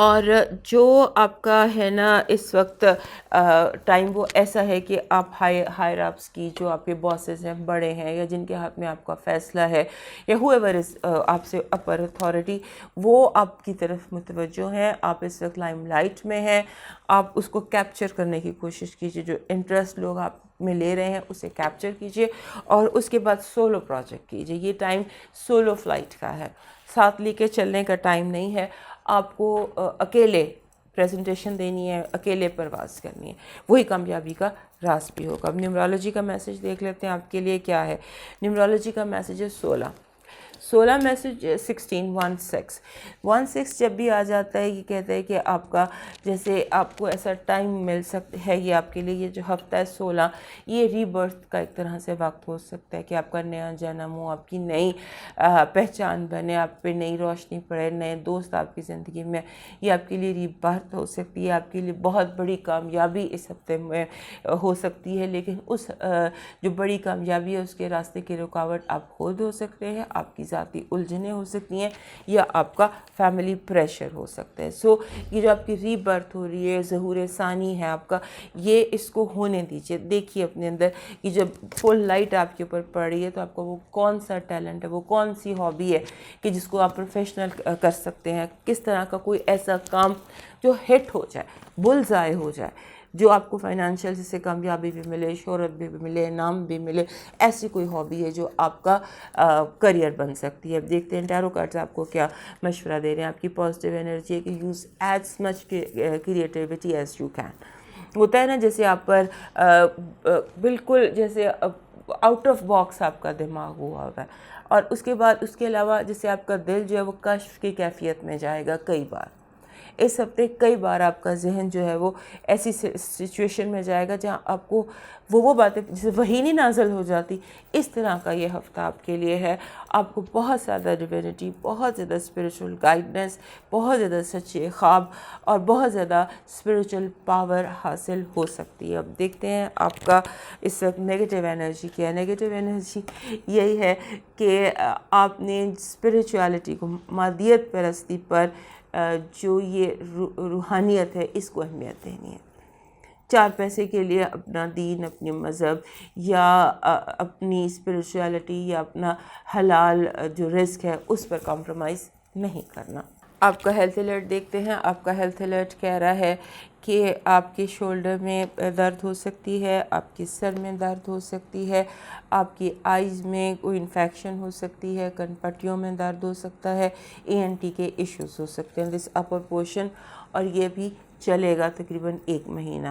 اور جو آپ کا ہے نا اس وقت ٹائم وہ ایسا ہے کہ آپ ہائر اپس کی جو آپ کے باسز ہیں، بڑے ہیں، یا جن کے ہاتھ میں آپ کا فیصلہ ہے، یا whoever is آپ سے اپر اتھارٹی، وہ آپ کی طرف متوجہ ہیں. آپ اس وقت لائم لائٹ میں ہیں. آپ اس کو کیپچر کرنے کی کوشش کیجیے. جو انٹرسٹ لوگ آپ میں لے رہے ہیں اسے کیپچر کیجیے، اور اس کے بعد سولو پروجیکٹ کیجیے. یہ ٹائم سولو فلائٹ کا ہے، ساتھ لے کے چلنے کا ٹائم نہیں ہے. آپ کو اکیلے پریزنٹیشن دینی ہے، اکیلے پرواز کرنی ہے، وہی کامیابی کا راز بھی ہوگا. اب نیومرولوجی کا میسج دیکھ لیتے ہیں آپ کے لیے کیا ہے. نیومرولوجی کا میسج ہے 16 میسج 16 جب بھی آ جاتا ہے یہ کہتا ہے کہ آپ کا جیسے آپ کو ایسا ٹائم مل سکتا ہے، یہ آپ کے لیے یہ جو ہفتہ ہے 16، یہ ری برتھ کا ایک طرح سے وقت ہو سکتا ہے کہ آپ کا نیا جنم ہو، آپ کی نئی پہچان بنے، آپ پہ نئی روشنی پڑے، نئے دوست آپ کی زندگی میں. یہ آپ کے لیے ری برتھ ہو سکتی ہے، آپ کے لیے بہت بڑی کامیابی اس ہفتے میں ہو سکتی ہے. لیکن اس جو بڑی کامیابی ہے اس کے راستے کی رکاوٹ آپ خود ہو سکتے ہیں، آپ کی ذاتی الجھنیں ہو سکتی ہیں، یا آپ کا فیملی پریشر ہو سکتا ہے. سو یہ جو آپ کی ری برتھ ہو رہی ہے، ظہور ثانی ہے آپ کا، یہ اس کو ہونے دیجیے. دیکھیے اپنے اندر کہ جب فل لائٹ آپ کے اوپر پڑ رہی ہے تو آپ کا وہ کون سا ٹیلنٹ ہے، وہ کون سی ہابی ہے کہ جس کو آپ پروفیشنل کر سکتے ہیں. کس طرح کا کوئی ایسا کام جو ہٹ ہو جائے، بلز آئے ہو جائے، جو آپ کو فائنینشیل سے کامیابی بھی ملے، شہرت بھی ملے، نام بھی ملے. ایسی کوئی ہابی ہے جو آپ کا کریئر بن سکتی ہے. اب دیکھتے ہیں ٹیرو کارڈز آپ کو کیا مشورہ دے رہے ہیں. آپ کی پازیٹیو انرجی ہے کہ use as much creativity as you can. ہوتا ہے نا جیسے آپ پر بالکل جیسے آؤٹ آف باکس آپ کا دماغ ہوا ہوگا، اور اس کے بعد اس کے علاوہ جیسے آپ کا دل جو ہے وہ کشف کی کیفیت میں جائے گا. کئی بار اس ہفتے کئی بار آپ کا ذہن جو ہے وہ ایسی سچویشن میں جائے گا جہاں آپ کو وہ باتیں جیسے وہی نہیں نازل ہو جاتی. اس طرح کا یہ ہفتہ آپ کے لیے ہے. آپ کو بہت زیادہ ڈیوینٹی، بہت زیادہ اسپریچول گائیڈنس، بہت زیادہ سچے خواب اور بہت زیادہ اسپریچول پاور حاصل ہو سکتی ہے. اب دیکھتے ہیں آپ کا اس وقت نگیٹیو انرجی کیا ہے. نگیٹیو انرجی یہی ہے کہ آپ نے اسپریچولیٹی کو، مادیت پرستی پر جو یہ روحانیت ہے اس کو اہمیت دینی ہے. 4 پیسے کے لیے اپنا دین، اپنی مذہب یا اپنی اسپریچولیٹی یا اپنا حلال جو رزق ہے اس پر کمپرومائز نہیں کرنا. آپ کا ہیلتھ الرٹ دیکھتے ہیں. آپ کا ہیلتھ الرٹ کہہ رہا ہے کہ آپ کے شولڈر میں درد ہو سکتی ہے، آپ کے سر میں درد ہو سکتی ہے، آپ کی آئیز میں کوئی انفیکشن ہو سکتی ہے، کن پٹیوں میں درد ہو سکتا ہے، ENT کے ایشوز ہو سکتے ہیں دس اپر پورشن، اور یہ بھی چلے گا تقریباً 1 مہینہ.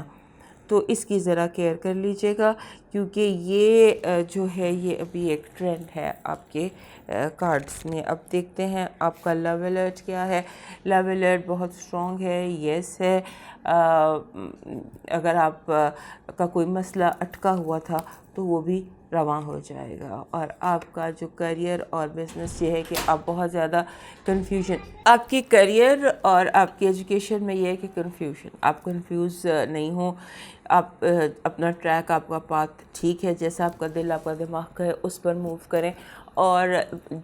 تو اس کی ذرا کیئر کر لیجیے گا، کیونکہ یہ جو ہے یہ ابھی ایک ٹرینڈ ہے آپ کے کارڈز میں. اب دیکھتے ہیں آپ کا لو الرٹ کیا ہے. لو الرٹ بہت اسٹرانگ ہے، یس ہے. اگر آپ کا کوئی مسئلہ اٹکا ہوا تھا تو وہ بھی رواں ہو جائے گا. اور آپ کا جو کریئر اور بزنس یہ ہے کہ آپ بہت زیادہ کنفیوژن، آپ کی کریئر اور آپ کی ایجوکیشن میں یہ ہے کہ کنفیوژن، آپ کنفیوز نہیں ہوں. آپ اپنا ٹریک، آپ کا پاتھ ٹھیک ہے، جیسا آپ کا دل، آپ کا دماغ کا ہے اس پر موو کریں. اور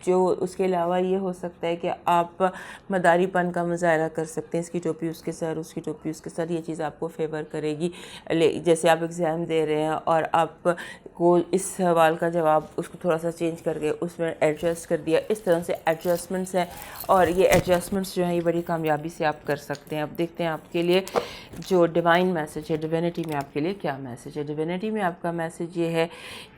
جو اس کے علاوہ یہ ہو سکتا ہے کہ آپ مداری پن کا مظاہرہ کر سکتے ہیں. اس کی ٹوپی اس کے سر، اس کی ٹوپی اس کے سر، یہ چیز آپ کو فیور کرے گی. جیسے آپ ایگزام دے رہے ہیں اور آپ کو اس سوال کا جواب اس کو تھوڑا سا چینج کر کے اس میں ایڈجسٹ کر دیا. اس طرح سے ایڈجسٹمنٹس ہیں، اور یہ ایڈجسٹمنٹس جو ہیں یہ بڑی کامیابی سے آپ کر سکتے ہیں. اب دیکھتے ہیں آپ کے لیے جو ڈیوائن میسج ہے، ڈیوینٹی میں آپ کے لیے کیا میسج ہے. ڈیوینٹی میں آپ کا میسج یہ ہے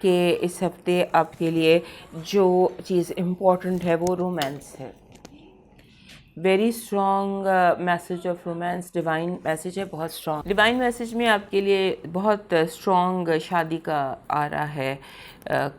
کہ اس ہفتے آپ کے لیے جو چیز امپورٹنٹ ہے وہ رومانس ہے. Very strong message of romance. Divine message ہے بہت اسٹرانگ. ڈیوائن میسج میں آپ کے لیے بہت اسٹرانگ شادی کا آ رہا ہے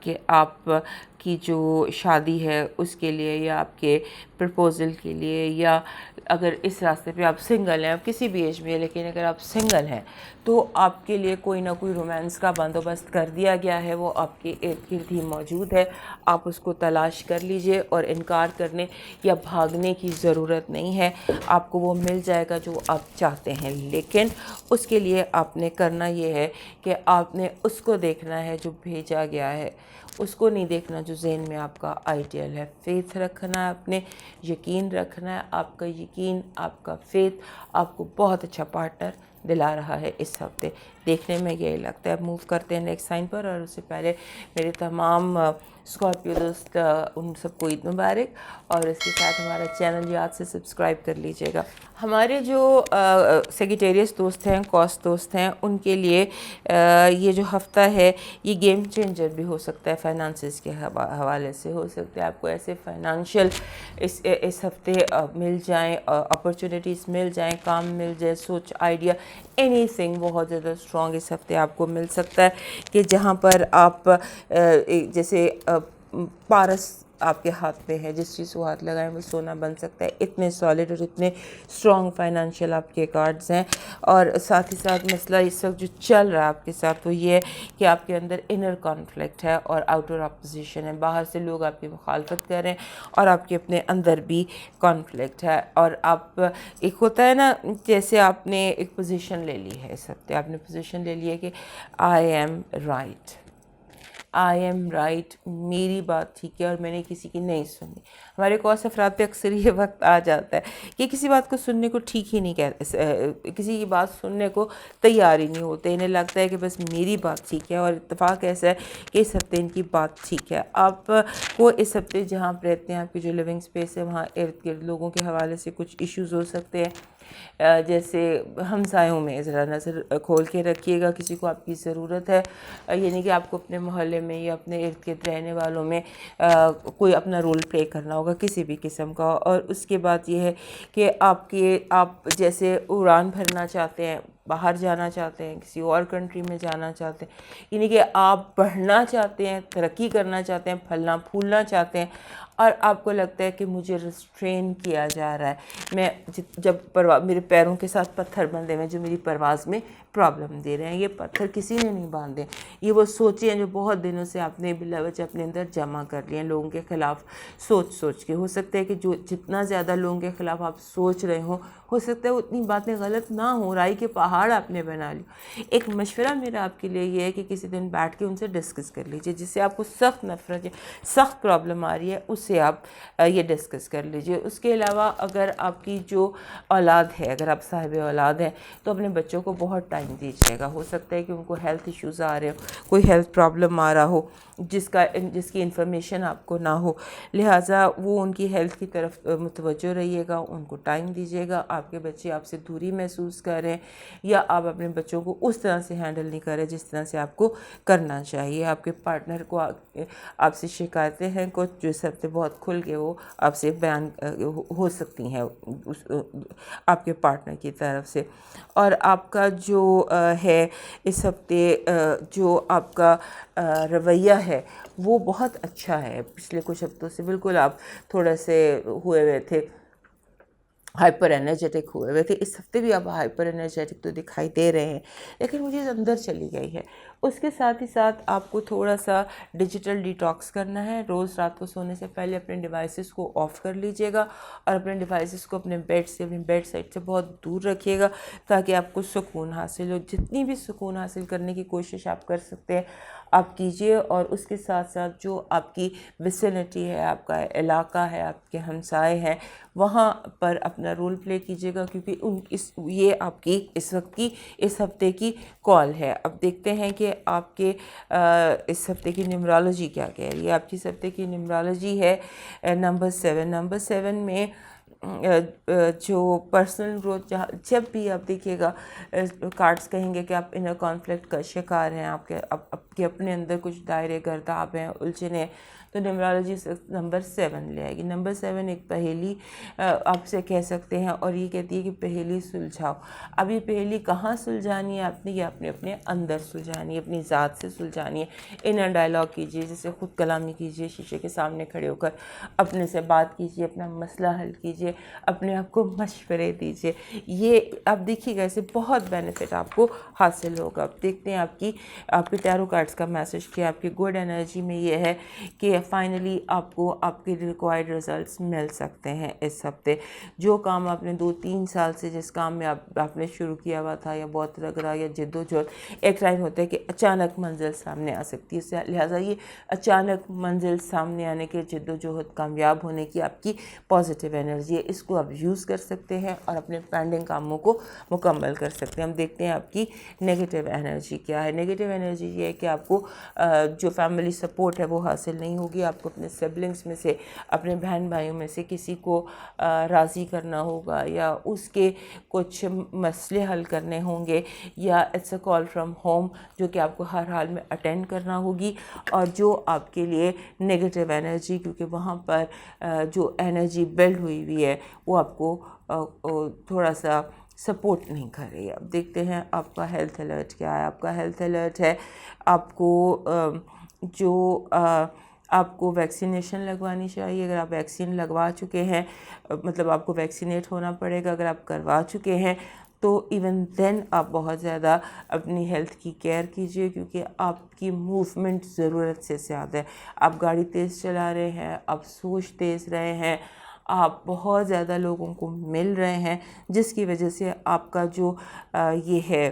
کہ آپ کی جو شادی ہے اس کے لیے، یا آپ کے پرپوزل کے لیے، یا اگر اس راستے پہ آپ سنگل ہیں، آپ کسی بھی ایج میں، لیکن اگر آپ سنگل ہیں تو آپ کے لیے کوئی نہ کوئی رومانس کا بندوبست کر دیا گیا ہے. وہ آپ کے ارد گرد ہی موجود ہے. آپ اس کو تلاش کر لیجئے، اور انکار کرنے یا بھاگنے کی ضرورت نہیں ہے. آپ کو وہ مل جائے گا جو آپ چاہتے ہیں. لیکن اس کے لیے آپ نے کرنا یہ ہے کہ آپ نے اس کو دیکھنا ہے جو بھیجا گیا ہے. اس کو نہیں دیکھنا جو ذہن میں آپ کا آئیڈیل ہے. فیتھ رکھنا ہے اپنے, یقین رکھنا ہے. آپ کا یقین, آپ کا فیتھ آپ کو بہت اچھا پارٹنر دلا رہا ہے اس ہفتے. دیکھنے میں یہی لگتا ہے. اب موو کرتے ہیں نیکسٹ سائن پر, اور اس سے پہلے میرے تمام اسکارپیو دوست, ان سب کو عید مبارک. اور اس کے ساتھ ہمارا چینل یاد سے سبسکرائب کر لیجیے گا. ہمارے جو سیگیٹیریس دوست ہیں, کاس دوست ہیں, ان کے لیے یہ جو ہفتہ ہے یہ گیم چینجر بھی ہو سکتا ہے. فائنانسز کے حوالے سے ہو سکتا ہے آپ کو ایسے فائنانشیل اس ہفتے مل جائیں, اپرچونیٹیز مل جائیں, کام مل جائے, سوچ, آئیڈیا, اینی تھنگ بہت زیادہ اسٹرانگ اس ہفتے آپ کو مل سکتا ہے, کہ جہاں پر آپ جیسے پارس آپ کے ہاتھ میں ہے, جس چیز کو ہاتھ لگائیں وہ سونا بن سکتا ہے. اتنے سالڈ اور اتنے اسٹرانگ فائنینشیل آپ کے کارڈز ہیں. اور ساتھ ہی ساتھ مسئلہ اس وقت جو چل رہا ہے آپ کے ساتھ وہ یہ ہے کہ آپ کے اندر انر کانفلکٹ ہے اور آؤٹر اپوزیشن ہے. باہر سے لوگ آپ کی مخالفت کر رہے ہیں اور آپ کے اپنے اندر بھی کانفلکٹ ہے. اور آپ, ایک ہوتا ہے نا جیسے آپ نے ایک پوزیشن لے لی ہے اس ہفتے, آپ نے پوزیشن لے لی ہے کہ آئی am right, I am right, میری بات ٹھیک ہے اور میں نے کسی کی نہیں سنی. ہمارے کورس افراد پہ اکثر یہ وقت آ جاتا ہے کہ کسی بات کو سننے کو ٹھیک ہی نہیں کہتے, کسی کی بات سننے کو تیار ہی نہیں ہوتے. انہیں لگتا ہے کہ بس میری بات ٹھیک ہے, اور اتفاق ایسا ہے کہ اس ہفتے ان کی بات ٹھیک ہے. آپ کو اس ہفتے جہاں آپ رہتے ہیں, آپ کی جو لیونگ سپیس ہے, وہاں ارد گرد لوگوں کے حوالے سے کچھ ایشوز ہو سکتے ہیں. جیسے ہمسایوں میں ذرا نظر کھول کے رکھیے گا, کسی کو آپ کی ضرورت ہے. یعنی کہ آپ کو اپنے محلے میں یا اپنے ارد گرد رہنے والوں میں کوئی اپنا رول پلے کرنا ہوگا کسی بھی قسم کا. اور اس کے بعد یہ ہے کہ آپ جیسے اڑان بھرنا چاہتے ہیں, باہر جانا چاہتے ہیں, کسی اور کنٹری میں جانا چاہتے ہیں, یعنی کہ آپ بڑھنا چاہتے ہیں, ترقی کرنا چاہتے ہیں, پھلنا پھولنا چاہتے ہیں, اور آپ کو لگتا ہے کہ مجھے ریسٹرین کیا جا رہا ہے. میں جب میرے پیروں کے ساتھ پتھر بندھے ہوئے جو میری پرواز میں پرابلم دے رہے ہیں. یہ پتھر کسی نے نہیں باندھے, یہ وہ سوچیں جو بہت دنوں سے آپ نے بلا وجہ اپنے اندر جمع کر لیے ہیں لوگوں کے خلاف سوچ کے. ہو سکتا ہے کہ جو جتنا زیادہ لوگوں کے خلاف آپ سوچ رہے ہو سکتا ہے اتنی باتیں غلط نہ ہوں, رائی کے پہاڑ آپ نے بنا لی. ایک مشورہ میرا آپ کے لیے یہ ہے کہ کسی دن بیٹھ کے ان سے ڈسکس کر لیجئے, جس سے آپ کو سخت نفرت ہے, سخت پرابلم آ رہی ہے, اس سے آپ یہ ڈسکس کر لیجئے. اس کے علاوہ اگر آپ کی جو اولاد ہے, اگر آپ صاحب اولاد ہیں, تو اپنے بچوں کو بہت ٹائم دیجیے گا. ہو سکتا ہے کہ ان کو ہیلتھ ایشوز آ رہے ہو, کوئی ہیلتھ پرابلم آ رہا ہو جس کی انفارمیشن آپ کو نہ ہو, لہٰذا وہ ان کی ہیلتھ کی طرف متوجہ رہیے گا, ان کو ٹائم دیجیے گا. آپ کے بچے آپ سے دوری محسوس کر رہے ہیں, یا آپ اپنے بچوں کو اس طرح سے ہینڈل نہیں کر رہے جس طرح سے آپ کو کرنا چاہیے. آپ کے پارٹنر کو آپ سے شکایتیں ہیں کچھ جو اس ہفتے بہت کھل کے وہ آپ سے بیان ہو سکتی ہیں آپ کے پارٹنر کی طرف سے. اور آپ کا جو ہے اس ہفتے جو آپ کا رویہ ہے وہ بہت اچھا ہے. پچھلے کچھ ہفتوں سے بالکل آپ تھوڑے سے ہوئے تھے, ہائپر انرجیٹک ہوئے تھے. اس ہفتے بھی آپ ہائپر انرجیٹک تو دکھائی دے رہے ہیں, لیکن مجھے اندر چلی گئی ہے. اس کے ساتھ ہی ساتھ آپ کو تھوڑا سا ڈیجیٹل ڈیٹاکس کرنا ہے. روز رات کو سونے سے پہلے اپنے ڈیوائسز کو آف کر لیجیے گا, اور اپنے ڈیوائسز کو اپنے بیڈ سے, اپنی بیڈ سائڈ سے بہت دور رکھیے گا, تاکہ آپ کو سکون حاصل ہو. جتنی بھی سکون حاصل کرنے کی کوشش آپ کر سکتے ہیں آپ کیجئے. اور اس کے ساتھ ساتھ جو آپ کی ویسینٹی ہے, آپ کا علاقہ ہے, آپ کے ہمسائے ہیں, وہاں پر اپنا رول پلے کیجیے گا, کیونکہ یہ آپ کی اس وقت کی اس ہفتے کی کال ہے. اب دیکھتے ہیں کہ آپ کے اس ہفتے کی نیمرالوجی کیا کہہ رہی ہے. آپ کی اس ہفتے کی نیمرالوجی ہے نمبر 7. نمبر 7 میں جو پرسنل گروتھ, جب بھی آپ دیکھیے گا کارڈز کہیں گے کہ آپ انر کانفلکٹ کا شکار ہیں, آپ کے اپنے اندر کچھ دائرے گرداب ہیں, الجھنے, تو نیمرالوجی نمبر 7 لے آئے گی. نمبر 7 ایک پہیلی آپ سے کہہ سکتے ہیں, اور یہ کہتی ہے کہ پہیلی سلجھاؤ. اب یہ پہیلی کہاں سلجھانی ہے آپ نے, یہ اپنے اندر سلجھانی ہے, اپنی ذات سے سلجھانی ہے. انر ڈائلاگ کیجیے, جیسے خود کلامی کیجیے, شیشے کے سامنے کھڑے ہو کر اپنے سے بات کیجیے, اپنا مسئلہ حل کیجیے, اپنے آپ کو مشورے دیجیے. یہ آپ دیکھیے گا اسے بہت بینیفٹ آپ کو حاصل ہوگا. اب دیکھتے ہیں آپ کے ٹیرو کارڈز کا میسج کیا. آپ کی گڈ انرجی میں یہ ہے کہ فائنلی آپ کو آپ کے ریکوائرڈ رزلٹس مل سکتے ہیں اس ہفتے. جو کام آپ نے 2-3 سال سے جس کام میں آپ نے شروع کیا ہوا تھا یا بہت لگ رہا یا جد و جہد, ایک ٹائم ہوتا ہے کہ اچانک منزل سامنے آ سکتی ہے, لہٰذا یہ اچانک منزل سامنے آنے کے جد و جہد کامیاب ہونے کی آپ کی پازیٹیو انرجی ہے, اس کو آپ یوز کر سکتے ہیں اور اپنے پینڈنگ کاموں کو مکمل کر سکتے ہیں. ہم دیکھتے ہیں آپ کی نگیٹیو انرجی کیا ہے. نگیٹیو انرجی یہ ہے کہ آپ کو جو فیملی سپورٹ ہے وہ حاصل نہیں ہوگی. آپ کو اپنے سبلنگس میں سے, اپنے بہن بھائیوں میں سے کسی کو راضی کرنا ہوگا, یا اس کے کچھ مسئلے حل کرنے ہوں گے, یا it's a call from home جو کہ آپ کو ہر حال میں اٹینڈ کرنا ہوگی, اور جو آپ کے لیے نگیٹیو انرجی, کیونکہ وہاں پر جو انرجی بلڈ ہوئی ہے وہ آپ کو تھوڑا سا سپورٹ نہیں کر رہی ہے. اب دیکھتے ہیں آپ کا ہیلتھ الرٹ کیا ہے. آپ کا ہیلتھ الرٹ ہے آپ کو جو آپ کو ویکسینیشن لگوانی چاہیے. اگر آپ ویکسین لگوا چکے ہیں, مطلب آپ کو ویکسینیٹ ہونا پڑے گا. اگر آپ کروا چکے ہیں تو ایون دین آپ بہت زیادہ اپنی ہیلتھ کی کیئر کیجیے, کیونکہ آپ کی موومنٹ ضرورت سے زیادہ ہے. آپ گاڑی تیز چلا رہے ہیں, آپ سوچ تیز رہے ہیں, آپ بہت زیادہ لوگوں کو مل رہے ہیں, جس کی وجہ سے آپ کا جو یہ ہے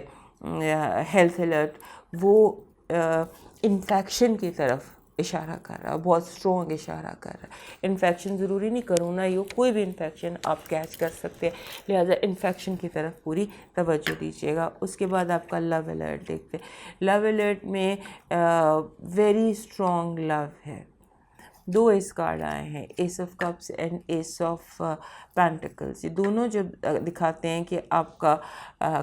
ہیلتھ الرٹ وہ انفیکشن کی طرف اشارہ کر رہا ہے, بہت اسٹرانگ اشارہ کر رہا ہے. انفیکشن ضروری نہیں کرونا ہی ہو, کوئی بھی انفیکشن آپ کیچ کر سکتے ہیں, لہٰذا انفیکشن کی طرف پوری توجہ دیجیے گا. اس کے بعد آپ کا لو الرٹ دیکھتے ہیں. لو الرٹ میں ویری اسٹرانگ لو ہے. 2 ایس کارڈ آئے ہیں, ace of cups and ace of pentacles. یہ دونوں جو دکھاتے ہیں کہ آپ کا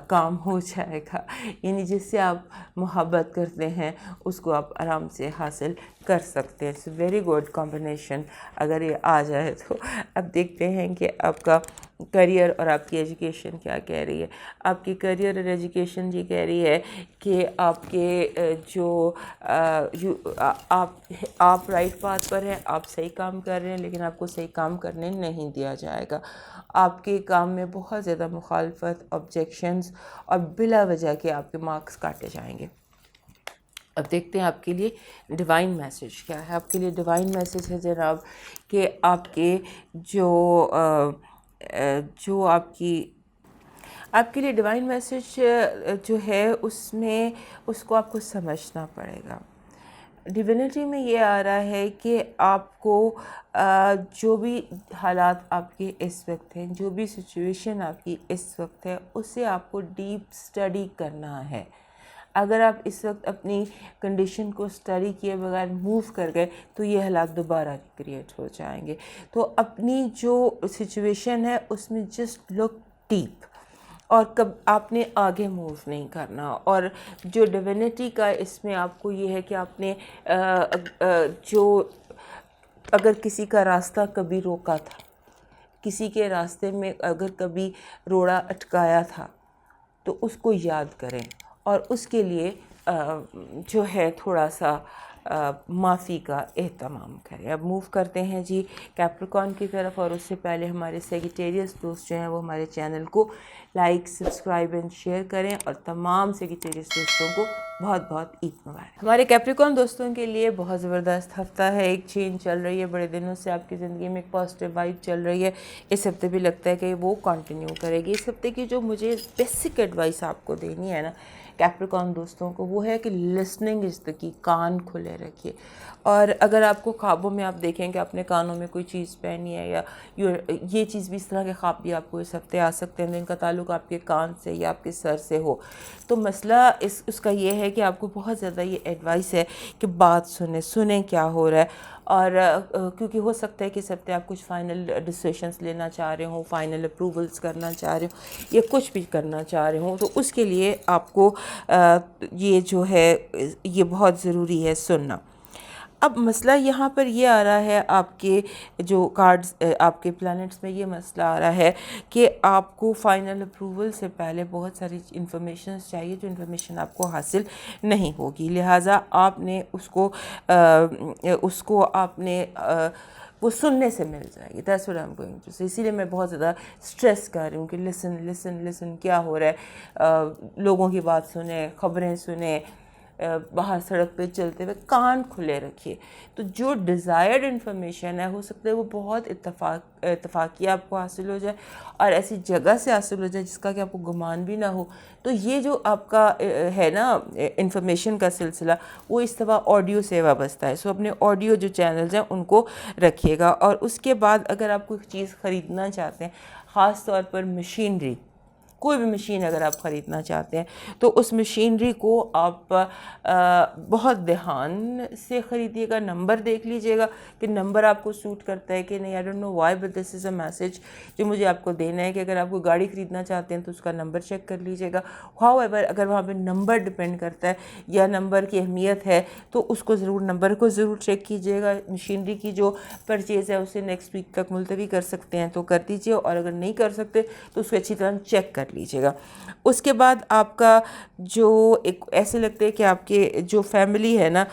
کام ہو جائے گا, یعنی جس سے آپ محبت کرتے ہیں اس کو آپ آرام سے حاصل کر سکتے ہیں. اٹس ویری گڈ کمبینیشن اگر یہ آ جائے تو. اب دیکھتے ہیں کہ آپ کا کریئر اور آپ کی ایجوکیشن کیا کہہ رہی ہے. آپ کی کریئر اور ایجوکیشن یہ کہہ رہی ہے کہ آپ کے جو آپ رائٹ پاتھ پر ہیں, آپ صحیح کام کر رہے ہیں, لیکن آپ کو صحیح کام کرنے نہیں دیا جائے گا. آپ کے کام میں بہت زیادہ مخالفت, آبجیکشنز, اور بلا وجہ کے آپ کے مارکس کاٹے جائیں گے. اب دیکھتے ہیں آپ کے لیے ڈیوائن میسیج کیا ہے. آپ کے لیے ڈیوائن میسیج ہے جناب کہ آپ کے جو آپ کے لیے ڈیوائن میسیج جو ہے اس میں اس کو آپ کو سمجھنا پڑے گا. ڈیوینٹی میں یہ آ رہا ہے کہ آپ کو جو بھی حالات آپ کے اس وقت ہیں, جو بھی سچویشن آپ کی اس وقت ہے, اسے آپ کو ڈیپ اسٹڈی کرنا ہے. اگر آپ اس وقت اپنی کنڈیشن کو اسٹڈی کیے بغیر موو کر گئے تو یہ حالات دوبارہ کریٹ ہو جائیں گے. تو اپنی جو سچویشن ہے اس میں جسٹ لک ڈیپ, اور کب آپ نے آگے موو نہیں کرنا. اور جو ڈیوینٹی کا اس میں آپ کو یہ ہے کہ آپ نے جو اگر کسی کا راستہ کبھی روکا تھا, کسی کے راستے میں اگر کبھی روڑا اٹکایا تھا, تو اس کو یاد کریں اور اس کے لیے جو ہے تھوڑا سا معافی کا اہتمام کریں. اب موو کرتے ہیں جی کیپریکارن کی طرف, اور اس سے پہلے ہمارے سیگیٹیریس دوست جو ہیں وہ ہمارے چینل کو لائک, سبسکرائب اینڈ شیئر کریں, اور تمام سیگیٹیریس دوستوں کو بہت بہت عید مبارک. ہمارے کیپریکارن دوستوں کے لیے بہت زبردست ہفتہ ہے, ایک چینج چل رہی ہے. بڑے دنوں سے آپ کی زندگی میں ایک پازیٹیو وائب چل رہی ہے, اس ہفتے بھی لگتا ہے کہ وہ کنٹینیو کرے گی. اس ہفتے کی جو مجھے بیسک ایڈوائس آپ کو دینی ہے نا کیپریکارن دوستوں کو, وہ ہے کہ لسننگ از دا کی. کان کھلے رکھیے. اور اگر آپ کو خوابوں میں آپ دیکھیں کہ اپنے کانوں میں کوئی چیز پہنی ہے, یا یہ چیز بھی, اس طرح کے خواب بھی آپ کو اس ہفتے آ سکتے ہیں جن کا تعلق آپ کے کان سے یا آپ کے سر سے ہو, تو مسئلہ اس کا یہ ہے کہ آپ کو بہت زیادہ یہ ایڈوائس ہے کہ بات سنیں کیا ہو رہا ہے. اور کیونکہ ہو سکتا ہے کہ اس ہفتے آپ کچھ فائنل ڈیسیشنز لینا چاہ رہے ہوں, فائنل اپروولز کرنا چاہ رہے ہوں, یا کچھ بھی کرنا چاہ رہے ہوں, تو اس کے لیے آپ کو یہ جو ہے یہ بہت ضروری ہے سننا. اب مسئلہ یہاں پر یہ آ رہا ہے, آپ کے جو کارڈز آپ کے پلانٹس میں یہ مسئلہ آ رہا ہے کہ آپ کو فائنل اپروول سے پہلے بہت ساری انفارمیشنز چاہیے, جو انفارمیشن آپ کو حاصل نہیں ہوگی. لہٰذا آپ نے اس کو آپ نے وہ سننے سے مل جائے گی. That's what I am going to say. اسی لیے میں بہت زیادہ اسٹریس کر رہی ہوں کہ لسن کیا ہو رہا ہے, لوگوں کی بات سنیں, خبریں سنیں, باہر سڑک پہ چلتے ہوئے کان کھلے رکھیے. تو جو ڈیزائرڈ انفارمیشن ہے ہو سکتا ہے وہ بہت اتفاقی آپ کو حاصل ہو جائے اور ایسی جگہ سے حاصل ہو جائے جس کا کہ آپ کو گمان بھی نہ ہو. تو یہ جو آپ کا ہے نا انفارمیشن کا سلسلہ وہ اس طرح آڈیو سے وابستہ ہے. سو اپنے آڈیو جو چینلز ہیں ان کو رکھیے گا. اور اس کے بعد اگر آپ کوئی چیز خریدنا چاہتے ہیں, خاص طور پر مشینری, کوئی بھی مشین اگر آپ خریدنا چاہتے ہیں تو اس مشینری کو آپ بہت دھیان سے خریدیے گا. نمبر دیکھ لیجئے گا کہ نمبر آپ کو سوٹ کرتا ہے کہ نہیں. I don't know why but this is a message جو مجھے آپ کو دینا ہے کہ اگر آپ کو گاڑی خریدنا چاہتے ہیں تو اس کا نمبر چیک کر لیجئے گا. ہاؤ ایور اگر وہاں پہ نمبر ڈپینڈ کرتا ہے یا نمبر کی اہمیت ہے تو اس کو ضرور, نمبر کو ضرور چیک کیجئے گا. مشینری کی جو پرچیز ہے اسے نیکسٹ ویک تک ملتوی کر سکتے ہیں تو کر دیجئے, اور اگر نہیں کر سکتے تو اس کو اچھی طرح چیک کر لیجئے گا. اس کے بعد آپ کا جو ایک ایسے لگتے ہے کہ آپ کے جو فیملی ہے نا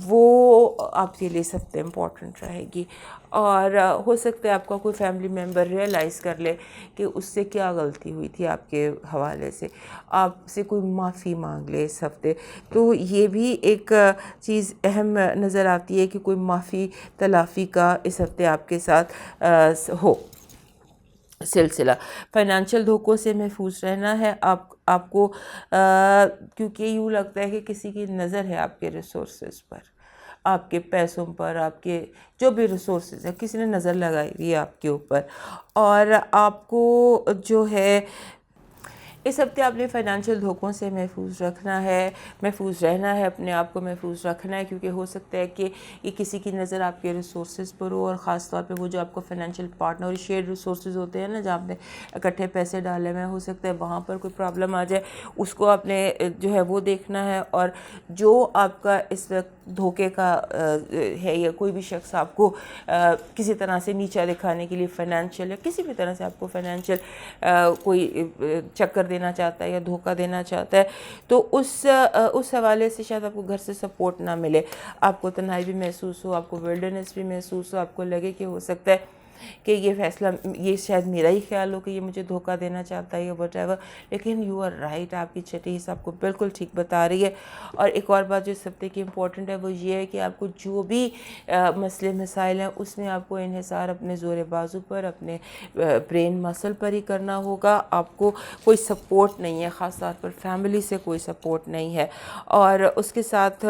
وہ آپ کے لیے سب سے امپورٹنٹ رہے گی, اور ہو سکتا ہے آپ کا کوئی فیملی ممبر ریئلائز کر لے کہ اس سے کیا غلطی ہوئی تھی آپ کے حوالے سے, آپ سے کوئی معافی مانگ لے اس ہفتے. تو یہ بھی ایک چیز اہم نظر آتی ہے کہ کوئی معافی تلافی کا اس ہفتے آپ کے ساتھ ہو سلسلہ. فائنینشیل دھوکوں سے محفوظ رہنا ہے آپ کو, کیونکہ یوں لگتا ہے کہ کسی کی نظر ہے آپ کے ریسورسز پر, آپ کے پیسوں پر, آپ کے جو بھی ریسورسز ہیں کسی نے نظر لگائی ہوئی ہے آپ کے اوپر. اور آپ کو جو ہے اس ہفتے آپ نے فائنینشیل دھوکوں سے محفوظ رکھنا ہے, محفوظ رہنا ہے, اپنے آپ کو محفوظ رکھنا ہے, کیونکہ ہو سکتا ہے کہ یہ کسی کی نظر آپ کے ریسورسز پر ہو, اور خاص طور پہ وہ جو آپ کو فائنینشیل پارٹنر اور شیئر ریسورسز ہوتے ہیں نا جہاں آپ نے اکٹھے پیسے ڈالے ہوئے ہیں, ہو سکتا ہے وہاں پر کوئی پرابلم آ جائے, اس کو آپ نے جو ہے وہ دیکھنا ہے. اور جو آپ کا اس وقت دھوکے کا ہے یا کوئی بھی شخص آپ کو کسی طرح سے نیچا دکھانے کے لیے فائنینشیل یا کسی بھی طرح سے آپ کو فائنینشیل کوئی چکر دینا چاہتا ہے یا دھوکہ دینا چاہتا ہے تو اس حوالے سے شاید آپ کو گھر سے سپورٹ نہ ملے, آپ کو تنہائی بھی محسوس ہو, آپ کو ولڈرنس بھی محسوس ہو, آپ کو لگے کہ ہو سکتا ہے کہ یہ فیصلہ یہ شاید میرا ہی خیال ہو کہ یہ مجھے دھوکہ دینا چاہتا ہے یا وٹ ایور, لیکن یو آر رائٹ, آپ کی چھٹی حصہ آپ کو بالکل ٹھیک بتا رہی ہے. اور ایک اور بات جو اس ہفتے کی امپورٹنٹ ہے وہ یہ ہے کہ آپ کو جو بھی مسئلے مسائل ہیں اس میں آپ کو انحصار اپنے زور بازو پر, اپنے برین مسل پر ہی کرنا ہوگا. آپ کو کوئی سپورٹ نہیں ہے, خاص طور پر فیملی سے کوئی سپورٹ نہیں ہے. اور اس کے ساتھ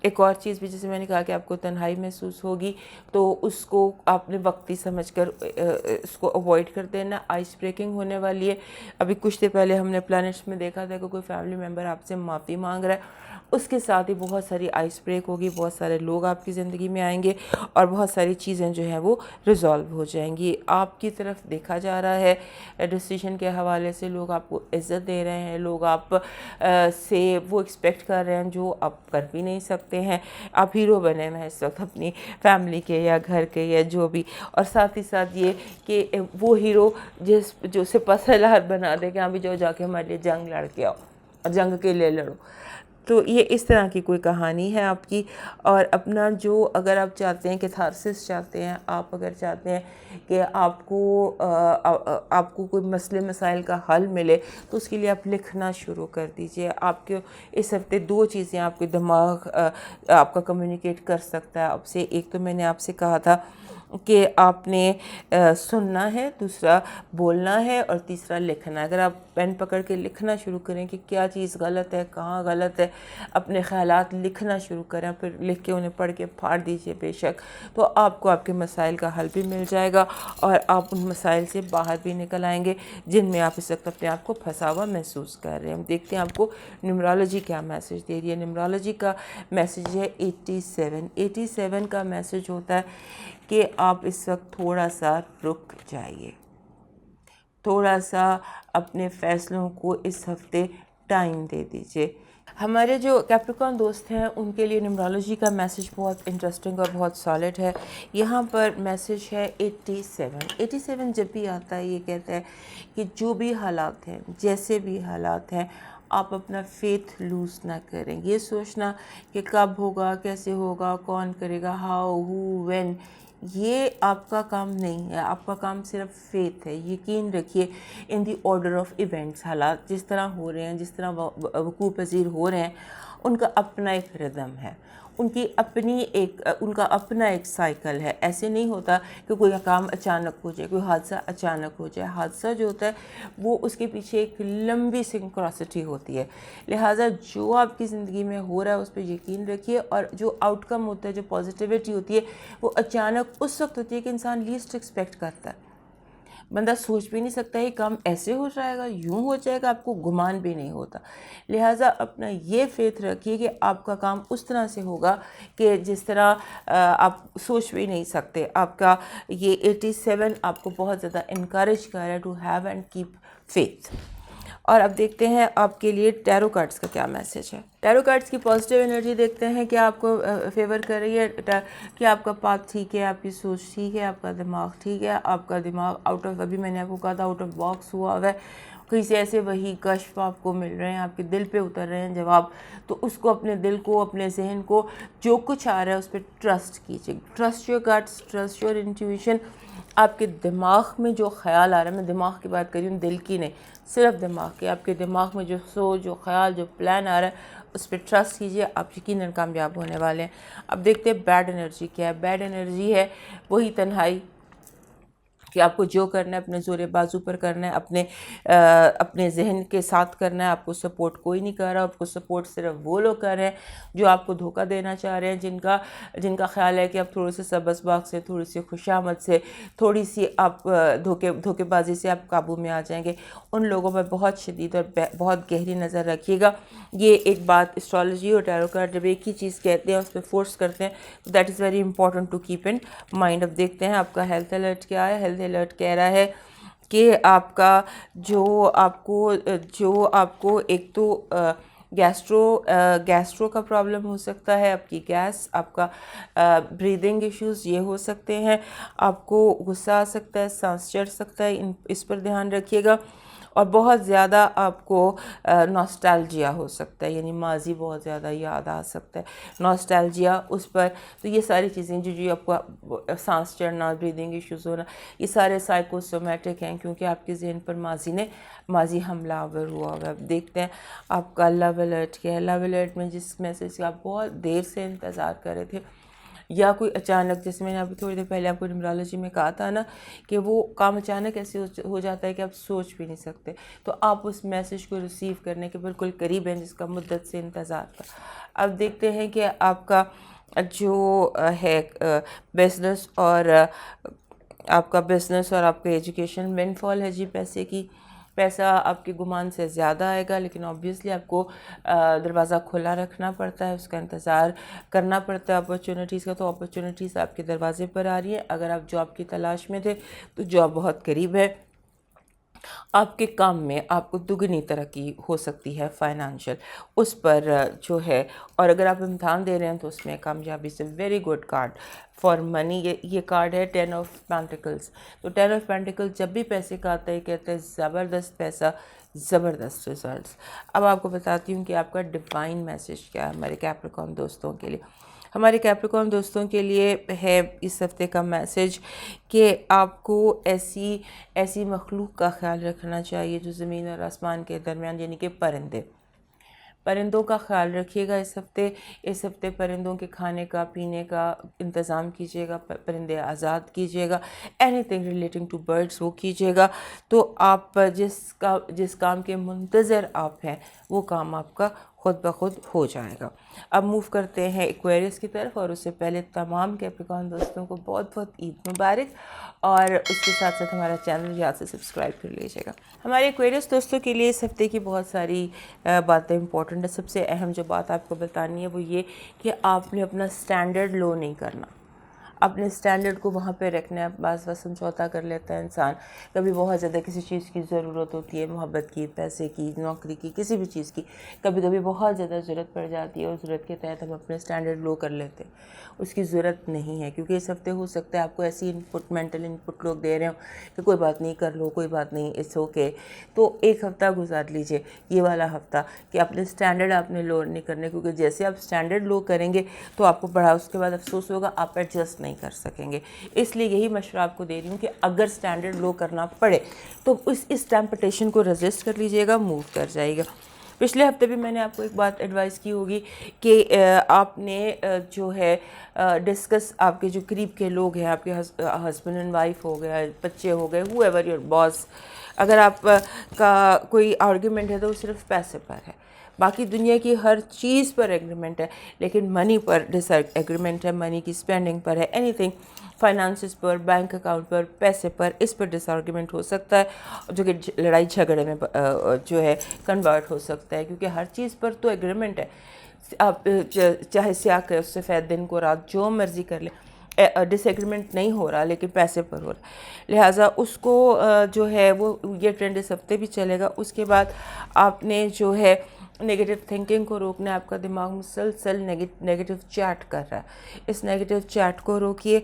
ایک اور چیز بھی, جیسے میں نے کہا کہ آپ کو تنہائی محسوس ہوگی تو اس کو آپ نے وقتی سمجھ کر اس کو اوائڈ کر دینا. آئس بریکنگ ہونے والی ہے. ابھی کچھ دیر پہلے ہم نے پلانٹس میں دیکھا تھا کہ کوئی فیملی ممبر آپ سے معافی مانگ رہا ہے, اس کے ساتھ ہی بہت ساری آئس بریک ہوگی, بہت سارے لوگ آپ کی زندگی میں آئیں گے اور بہت ساری چیزیں جو ہیں وہ ریزالو ہو جائیں گی. آپ کی طرف دیکھا جا رہا ہے ڈیسیشن کے حوالے سے, لوگ آپ کو عزت دے رہے ہیں, لوگ آپ سے وہ ایکسپیکٹ کر رہے ہیں جو آپ کر بھی نہیں سکتے ہیں. آپ ہیرو بنے ہوئے ہیں اس وقت اپنی فیملی کے یا گھر کے یا جو بھی, اور ساتھ ہی ساتھ یہ کہ وہ ہیرو جو سپہ سالار بنا دے کہ ہاں بھی جا کے ہمارے لیے جنگ لڑ کے آؤ اور جنگ کے لیے لڑو. تو یہ اس طرح کی کوئی کہانی ہے آپ کی. اور اپنا جو اگر آپ چاہتے ہیں کیتھارسس چاہتے ہیں, آپ اگر چاہتے ہیں کہ آپ کو کوئی مسئلے مسائل کا حل ملے تو اس کے لیے آپ لکھنا شروع کر دیجئے. آپ کے اس ہفتے دو چیزیں آپ کے دماغ آپ کا کمیونیکیٹ کر سکتا ہے آپ سے. ایک تو میں نے آپ سے کہا تھا کہ آپ نے سننا ہے, دوسرا بولنا ہے, اور تیسرا لکھنا ہے. اگر آپ پین پکڑ کے لکھنا شروع کریں کہ کیا چیز غلط ہے, کہاں غلط ہے, اپنے خیالات لکھنا شروع کریں, پھر لکھ کے انہیں پڑھ کے پھاڑ دیجئے بے شک, تو آپ کو آپ کے مسائل کا حل بھی مل جائے گا اور آپ ان مسائل سے باہر بھی نکل آئیں گے جن میں آپ اس وقت اپنے آپ کو پھنسا ہوا محسوس کر رہے ہیں. ہم دیکھتے ہیں آپ کو نیومرالوجی کیا میسج دے رہی ہے. نیومرالوجی کا میسج ہے 87 کا میسج ہوتا ہے کہ آپ اس وقت تھوڑا سا رک جائیے, تھوڑا سا اپنے فیصلوں کو اس ہفتے ٹائم دے دیجئے. ہمارے جو کیپریکارن دوست ہیں ان کے لیے نیومرالوجی کا میسج بہت انٹرسٹنگ اور بہت سالڈ ہے. یہاں پر میسج ہے 87 جب بھی آتا ہے یہ کہتا ہے کہ جو بھی حالات ہیں, جیسے بھی حالات ہیں, آپ اپنا فیتھ لوز نہ کریں. یہ سوچنا کہ کب ہوگا, کیسے ہوگا, کون کرے گا, ہاؤ, ہو, وین, یہ آپ کا کام نہیں ہے. آپ کا کام صرف فیتھ ہے. یقین رکھیے ان دی آرڈر آف ایونٹس. حالات جس طرح ہو رہے ہیں، جس طرح وقوع پذیر ہو رہے ہیں، ان کا اپنا ایک ردم ہے، ان کا اپنا ایک سائیکل ہے. ایسے نہیں ہوتا کہ کوئی کام اچانک ہو جائے، کوئی حادثہ اچانک ہو جائے. حادثہ جو ہوتا ہے وہ اس کے پیچھے ایک لمبی سنکراسٹی ہوتی ہے. لہٰذا جو آپ کی زندگی میں ہو رہا ہے اس پہ یقین رکھیے، اور جو آؤٹ کم ہوتا ہے، جو پازیٹیوٹی ہوتی ہے، وہ اچانک اس وقت ہوتی ہے کہ انسان لیسٹ ایکسپیکٹ کرتا ہے. بندہ سوچ بھی نہیں سکتا یہ کام ایسے ہو جائے گا، یوں ہو جائے گا، آپ کو گمان بھی نہیں ہوتا. لہٰذا اپنا یہ فیتھ رکھیے کہ آپ کا کام اس طرح سے ہوگا کہ جس طرح آپ سوچ بھی نہیں سکتے. آپ کا یہ 87 آپ کو بہت زیادہ انکریج کر رہا ہے to have and keep faith. اور اب دیکھتے ہیں آپ کے لیے ٹیرو کارڈز کا کیا میسج ہے. ٹیرو کارڈز کی پازیٹیو انرجی دیکھتے ہیں کہ آپ کو فیور کر رہی ہے، کہ آپ کا پاتھ ٹھیک ہے، آپ کی سوچ ٹھیک ہے، آپ کا دماغ ٹھیک ہے. آپ کا دماغ آؤٹ آف، ابھی میں نے آپ کو کہا تھا آؤٹ آف باکس ہوا ہے. کہیں سے ایسے وہی کشف آپ کو مل رہے ہیں، آپ کے دل پہ اتر رہے ہیں جواب. تو اس کو، اپنے دل کو، اپنے ذہن کو، جو کچھ آ رہا ہے اس پہ ٹرسٹ کیجیے. Trust your guts, trust your intuition. آپ کے دماغ میں جو خیال آ رہا ہے، میں دماغ کی بات کر رہی ہوں، دل کی نہیں، صرف دماغ کی. آپ کے دماغ میں جو سوچ، جو خیال، جو پلان آ رہا ہے اس پہ ٹرسٹ کیجیے. آپ یقیناً کامیاب ہونے والے ہیں. اب دیکھتے ہیں بیڈ انرجی کیا ہے. بیڈ انرجی ہے وہی تنہائی، کہ آپ کو جو کرنا ہے اپنے زور بازو پر کرنا ہے، اپنے ذہن کے ساتھ کرنا ہے. آپ کو سپورٹ کوئی نہیں کر رہا. آپ کو سپورٹ صرف وہ لوگ کر رہے ہیں جو آپ کو دھوکہ دینا چاہ رہے ہیں، جن کا خیال ہے کہ آپ تھوڑے سے سبز باغ سے، تھوڑی سی خوشامد سے، تھوڑی سی آپ دھوکے بازی سے آپ قابو میں آ جائیں گے. ان لوگوں پر بہت شدید اور بہت گہری نظر رکھیے گا. یہ ایک بات، اسٹرالوجی اور ٹیرو کارڈ جب ایک ہی چیز کہتے ہیں اس پہ فورس کرتے ہیں، تو that is very important to keep in mind. اب دیکھتے ہیں آپ کا ہیلتھ الرٹ کیا ہے. ہیلتھ الرٹ کہہ رہا ہے کہ آپ کا جو آپ کو ایک تو گیسٹرو کا پرابلم ہو سکتا ہے، آپ کی گیس، آپ کا بریدنگ ایشوز یہ ہو سکتے ہیں. آپ کو غصہ آ سکتا ہے، سانس چڑھ سکتا ہے، اس پر دھیان رکھیے گا. اور بہت زیادہ آپ کو نوسٹالجیا ہو سکتا ہے، یعنی ماضی بہت زیادہ یاد آ سکتا ہے، نوسٹالجیا اس پر. تو یہ ساری چیزیں جو آپ کو سانس چڑھنا، بریدنگ ایشوز ہونا، یہ سارے سائیکوسومیٹک ہیں، کیونکہ آپ کے ذہن پر ماضی حملہ آور ہوا ہوا ہے. اب دیکھتے ہیں آپ کا لو الرٹ کیا ہے. لو الرٹ میں جس میسج کا آپ بہت دیر سے انتظار کر رہے تھے، یا کوئی اچانک، جیسے میں نے ابھی تھوڑی دیر پہلے آپ کو نیمرالوجی میں کہا تھا نا، کہ وہ کام اچانک ایسے ہو جاتا ہے کہ آپ سوچ بھی نہیں سکتے. تو آپ اس میسج کو ریسیو کرنے کے بالکل قریب ہیں، جس کا مدت سے انتظار تھا. اب دیکھتے ہیں کہ آپ کا جو ہے بزنس اور آپ کا ایجوکیشن مین فال ہے جی پیسے کی. پیسہ آپ کے گمان سے زیادہ آئے گا، لیکن آبویسلی آپ کو دروازہ کھلا رکھنا پڑتا ہے، اس کا انتظار کرنا پڑتا ہے اپرچونیٹیز کا. تو اپرچونیٹیز آپ کے دروازے پر آ رہی ہیں. اگر آپ جاب کی تلاش میں تھے تو جاب بہت قریب ہے. آپ کے کام میں آپ کو دگنی ترقی ہو سکتی ہے فائنانشیل، اس پر جو ہے. اور اگر آپ امتحان دے رہے ہیں تو اس میں کامیابی سے very good card for money. یہ کارڈ ہے 10 آف پینٹیکلز. تو 10 آف پینٹیکلز جب بھی پیسے کا آتا ہے کہتے ہیں زبردست پیسہ، زبردست ریزلٹس. اب آپ کو بتاتی ہوں کہ آپ کا ڈیوائن میسج کیا ہے ہمارے کیپریکارن دوستوں کے لیے. ہمارے کیپریکارن دوستوں کے لیے ہے اس ہفتے کا میسج کہ آپ کو ایسی مخلوق کا خیال رکھنا چاہیے جو زمین اور آسمان کے درمیان، یعنی کہ پرندوں کا خیال رکھیے گا اس ہفتے پرندوں کے کھانے کا، پینے کا انتظام کیجیے گا. پرندے آزاد کیجیے گا. Anything relating to birds وہ کیجیے گا. تو آپ جس کام کے منتظر آپ ہیں وہ کام آپ کا خود بخود ہو جائے گا. اب موو کرتے ہیں ایکویریس کی طرف، اور اس سے پہلے تمام کیپریکارن دوستوں کو بہت بہت عید مبارک. اور اس کے ساتھ ساتھ ہمارا چینل یاد سے سبسکرائب کر لیجیے گا. ہمارے ایکویریس دوستوں کے لیے اس ہفتے کی بہت ساری باتیں امپورٹنٹ ہیں. سب سے اہم جو بات آپ کو بتانی ہے وہ یہ کہ آپ نے اپنا سٹینڈرڈ لو نہیں کرنا. اپنے سٹینڈرڈ کو وہاں پہ رکھنا ہے. بعض وقت سمجھوتا کر لیتا ہے انسان. کبھی بہت زیادہ کسی چیز کی ضرورت ہوتی ہے، محبت کی، پیسے کی، نوکری کی، کسی بھی چیز کی. کبھی بہت زیادہ ضرورت پڑ جاتی ہے، اور ضرورت کے تحت ہم اپنے سٹینڈرڈ لو کر لیتے ہیں. اس کی ضرورت نہیں ہے، کیونکہ اس ہفتے ہو سکتا ہے آپ کو ایسی مینٹل انپٹ لوگ دے رہے ہوں کہ کوئی بات نہیں، کر لو، کوئی بات نہیں، اٹس اوکے. تو ایک ہفتہ گزار لیجئے، یہ والا ہفتہ، کہ اپنے سٹینڈرڈ آپ نے لو نہیں کرنے. کیونکہ جیسے آپ سٹینڈرڈ لو کریں گے تو آپ کو بڑا اس کے بعد افسوس ہوگا، آپ ایڈجسٹ نہیں کر سکیں گے. اس لیے یہی مشورہ آپ کو دے رہی ہوں کہ اگر اسٹینڈرڈ لو کرنا پڑے تو اس ٹیمپٹیشن کو رزسٹ کر لیجیے گا, موو کر جائے گا. پچھلے ہفتے بھی میں نے آپ کو ایک بات ایڈوائز کی ہوگی کہ آپ نے جو ہے ڈسکس, آپ کے جو قریب کے لوگ ہیں, آپ کے ہسبینڈ اینڈ وائف ہو گیا, بچے ہو گئے, ہو ایور یور باس, اگر آپ کا کوئی آرگیومنٹ ہے تو وہ صرف پیسے پر ہے. باقی دنیا کی ہر چیز پر ایگریمنٹ ہے, لیکن منی پر ڈس ایگریمنٹ ہے, منی کی اسپینڈنگ پر ہے, اینی تھنگ, فائنانسز پر, بینک اکاؤنٹ پر, پیسے پر, اس پر ڈس آرگیومنٹ ہو سکتا ہے, جو کہ لڑائی جھگڑے میں جو ہے کنورٹ ہو سکتا ہے, کیونکہ ہر چیز پر تو ایگریمنٹ ہے. آپ چاہے سیاہ کے اس سفید دن کو رات جو مرضی کر لیں, ڈس ایگریمنٹ نہیں ہو رہا لیکن پیسے پر ہو رہا. لہٰذا اس کو جو ہے وہ یہ ٹرینڈ اس ہفتے بھی چلے گا. اس کے بعد آپ نے جو ہے نگیٹو تھنکنگ کو روکنا ہے. آپ کا دماغ مسلسل نگیٹو چیٹ کر رہا ہے, اس نگیٹو چیٹ کو روکیے.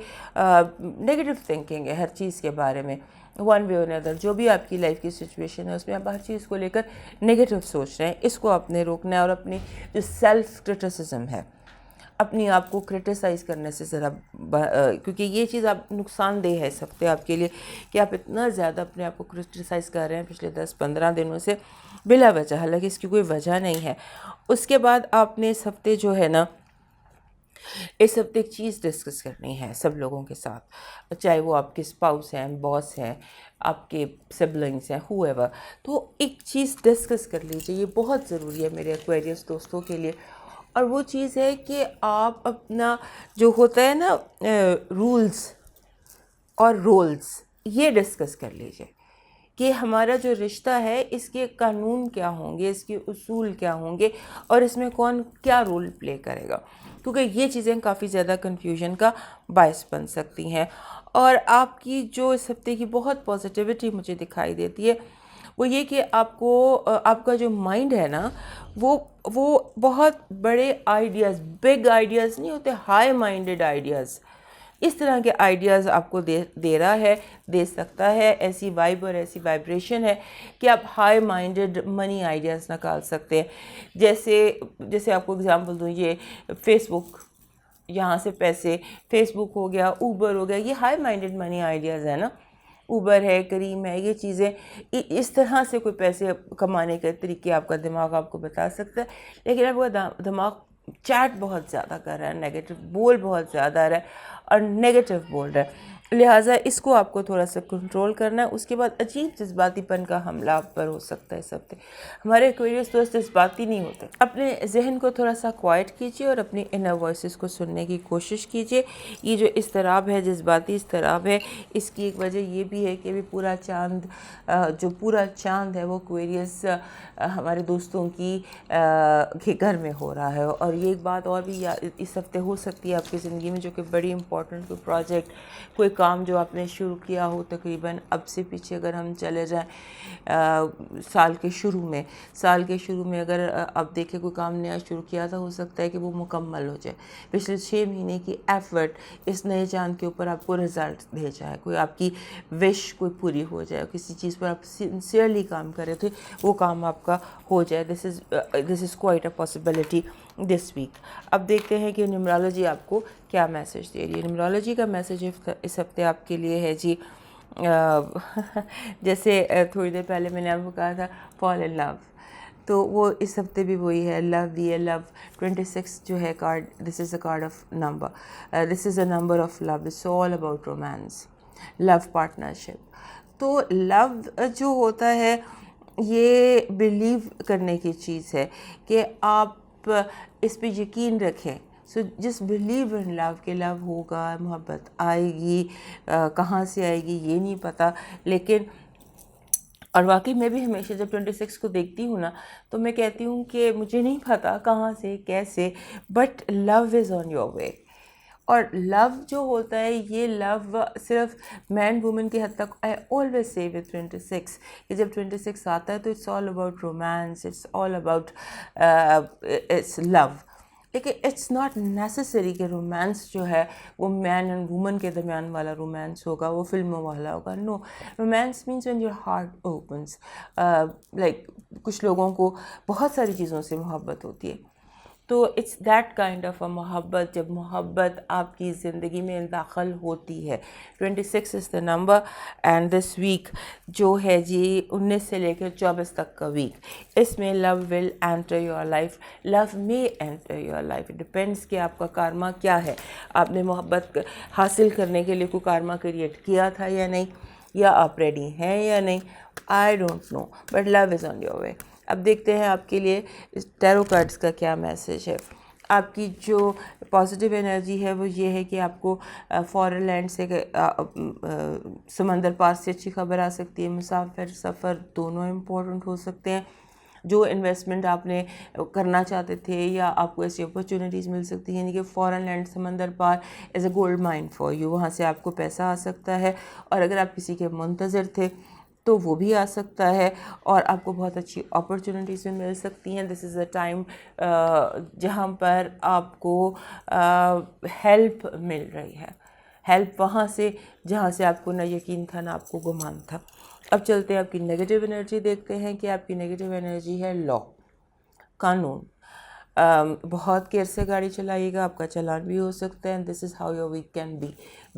نگیٹو تھنکنگ ہے ہر چیز کے بارے میں, ون وے اور ادر, جو بھی آپ کی لائف کی سچویشن ہے اس میں آپ ہر چیز کو لے کر نگیٹو سوچ رہے ہیں, اس کو آپ نے روکنا ہے. اور اپنی جو سیلف کرٹیسزم ہے, اپنی آپ کو کرٹیسائز کرنے سے ذرا, کیونکہ یہ چیز آپ نقصان دہ ہے اس ہفتے آپ کے لیے کہ آپ اتنا زیادہ اپنے آپ کو کرٹیسائز کر رہے ہیں پچھلے 10-15 دنوں سے بلا وجہ, حالانکہ اس کی کوئی وجہ نہیں ہے. اس کے بعد آپ نے اس ہفتے جو ہے نا, اس ہفتے ایک چیز ڈسکس کرنی ہے سب لوگوں کے ساتھ, چاہے وہ آپ کے اسپاؤس ہیں, باس ہیں, آپ کے سبلنگس ہیں, ہو ایور. تو ایک چیز ڈسکس کر لیجیے, یہ بہت ضروری ہے میرے ایکویریس دوستوں کے لیے. اور وہ چیز ہے کہ آپ اپنا جو ہوتا ہے نا رولز اور رولز, یہ ڈسکس کر لیجیے کہ ہمارا جو رشتہ ہے اس کے قانون کیا ہوں گے, اس کے اصول کیا ہوں گے, اور اس میں کون کیا رول پلے کرے گا, کیونکہ یہ چیزیں کافی زیادہ کنفیوژن کا باعث بن سکتی ہیں. اور آپ کی جو اس ہفتے کی بہت پازیٹیوٹی مجھے دکھائی دیتی ہے وہ یہ کہ آپ کو, آپ کا جو مائنڈ ہے نا وہ بہت بڑے آئیڈیاز, بگ آئیڈیاز نہیں ہوتے, ہائی مائنڈڈ آئیڈیاز, اس طرح کے آئیڈیاز آپ کو دے رہا ہے, دے سکتا ہے. ایسی وائب اور ایسی وائبریشن ہے کہ آپ ہائی مائنڈڈ منی آئیڈیاز نکال سکتے ہیں. جیسے آپ کو اگزامپل دوں, یہ فیس بک, یہاں سے پیسے, فیس بک ہو گیا, اوبر ہو گیا, یہ ہائی مائنڈڈ منی آئیڈیاز ہیں نا. اوبر ہے, کریم ہے, یہ چیزیں اس طرح سے کوئی پیسے کمانے کے طریقے آپ کا دماغ آپ کو بتا سکتا ہے. لیکن اب وہ دماغ چیٹ بہت زیادہ کر رہا ہے, نیگیٹو بول بہت زیادہ آ رہا ہے اور نیگیٹو بول رہا ہے, لہٰذا اس کو آپ کو تھوڑا سا کنٹرول کرنا ہے. اس کے بعد عجیب جذباتی پن کا حملہ آپ پر ہو سکتا ہے اس ہفتے. ہمارے ایکویریس دوست جذباتی نہیں ہوتے. اپنے ذہن کو تھوڑا سا کوائٹ کیجیے اور اپنی انر وائسز کو سننے کی کوشش کیجیے. یہ جو اضطراب ہے, جذباتی اضطراب ہے, اس کی ایک وجہ یہ بھی ہے کہ ابھی پورا چاند, جو پورا چاند ہے وہ ایکویریس ہمارے دوستوں کے گھر میں ہو رہا ہے. اور یہ ایک بات اور بھی اس ہفتے ہو سکتی ہے آپ کی زندگی میں, جو کہ بڑی امپورٹنٹ, کوئی پروجیکٹ, کوئی کام جو آپ نے شروع کیا ہو تقریباً اب سے پیچھے اگر ہم چلے جائیں سال کے شروع میں اگر آپ دیکھیں کوئی کام نیا شروع کیا تھا, ہو سکتا ہے کہ وہ مکمل ہو جائے. پچھلے 6 مہینے کی ایفرٹ اس نئے چاند کے اوپر آپ کو رزلٹ دے جائے, کوئی آپ کی وش کوئی پوری ہو جائے, کسی چیز پر آپ سنسیئرلی کام کر رہے تھے وہ کام آپ کا ہو جائے. This is quite a possibility this week. اب دیکھتے ہیں کہ نیومرولوجی آپ کو کیا میسج دے رہی ہے. نیومرولوجی کا میسج اس ہفتے آپ کے لیے ہے جی, جیسے تھوڑی دیر پہلے میں نے آپ کو کہا تھا فال ان لو, تو وہ اس ہفتے بھی وہی ہے. لو بھی ہے, لو 26 جو ہے card, this is a card of number, this is a number of love, it's all about romance, love partnership. تو لو جو ہوتا ہے یہ بلیو کرنے کی چیز ہے کہ آپ اس پہ یقین رکھیں. سو جسٹ بلیو ان لو کہ لو ہوگا, محبت آئے گی, کہاں سے آئے گی یہ نہیں پتہ. لیکن اور واقعی میں بھی ہمیشہ جب 26 کو دیکھتی ہوں نا تو میں کہتی ہوں کہ مجھے نہیں پتہ کہاں سے کیسے, but love is on your وے. اور لو جو ہوتا ہے یہ لو صرف مین وومن کی حد تک, آئی آلویز سے ود 26 کہ جب 26 آتا ہے تو it's all about romance, it's all about it's love. لیکن اٹس ناٹ نیسسری کہ رومانس جو ہے وہ مین اینڈ وومن کے درمیان والا رومانس ہوگا, وہ فلموں والا ہوگا. No, romance means when your heart opens. Like کچھ لوگوں کو بہت ساری چیزوں سے محبت ہوتی ہے, تو اٹس دیٹ کائنڈ آف اے محبت، جب محبت آپ کی زندگی میں داخل ہوتی ہے. 26 is the number and this week جو ہے جی 19 سے لے کر 24 تک کا ویک، اس میں لو ول انٹر یور لائف، لو میں انٹر یور لائف. ڈپینڈس کہ آپ کا کارما کیا ہے، آپ نے محبت حاصل کرنے کے لیے کوئی کارما کریٹ کیا تھا یا نہیں، یا آپ ریڈی ہیں یا نہیں. I don't know but love is on your way. اب دیکھتے ہیں آپ کے لیے ٹیرو کارڈز کا کیا میسج ہے. آپ کی جو پازیٹیو انرجی ہے وہ یہ ہے کہ آپ کو فارن لینڈ سے سمندر پار سے اچھی خبر آ سکتی ہے. مسافر سفر دونوں امپورٹنٹ ہو سکتے ہیں. جو انویسٹمنٹ آپ نے کرنا چاہتے تھے یا آپ کو ایسی اپرچونیٹیز مل سکتی ہیں، یعنی کہ فارن لینڈ سمندر پار as a gold mine for you, وہاں سے آپ کو پیسہ آ سکتا ہے. اور اگر آپ کسی کے منتظر تھے تو وہ بھی آ سکتا ہے اور آپ کو بہت اچھی اپرچونیٹیز بھی مل سکتی ہیں. دس از اے ٹائم جہاں پر آپ کو ہیلپ مل رہی ہے، ہیلپ وہاں سے جہاں سے آپ کو نہ یقین تھا نہ آپ کو گمان تھا. اب چلتے ہیں آپ کی نگیٹیو انرجی دیکھتے ہیں کہ آپ کی نگیٹیو انرجی ہے لا، قانون. بہت کیئر سے گاڑی چلائیے گا، آپ کا چلان بھی ہو سکتا ہے. This is how your week can be.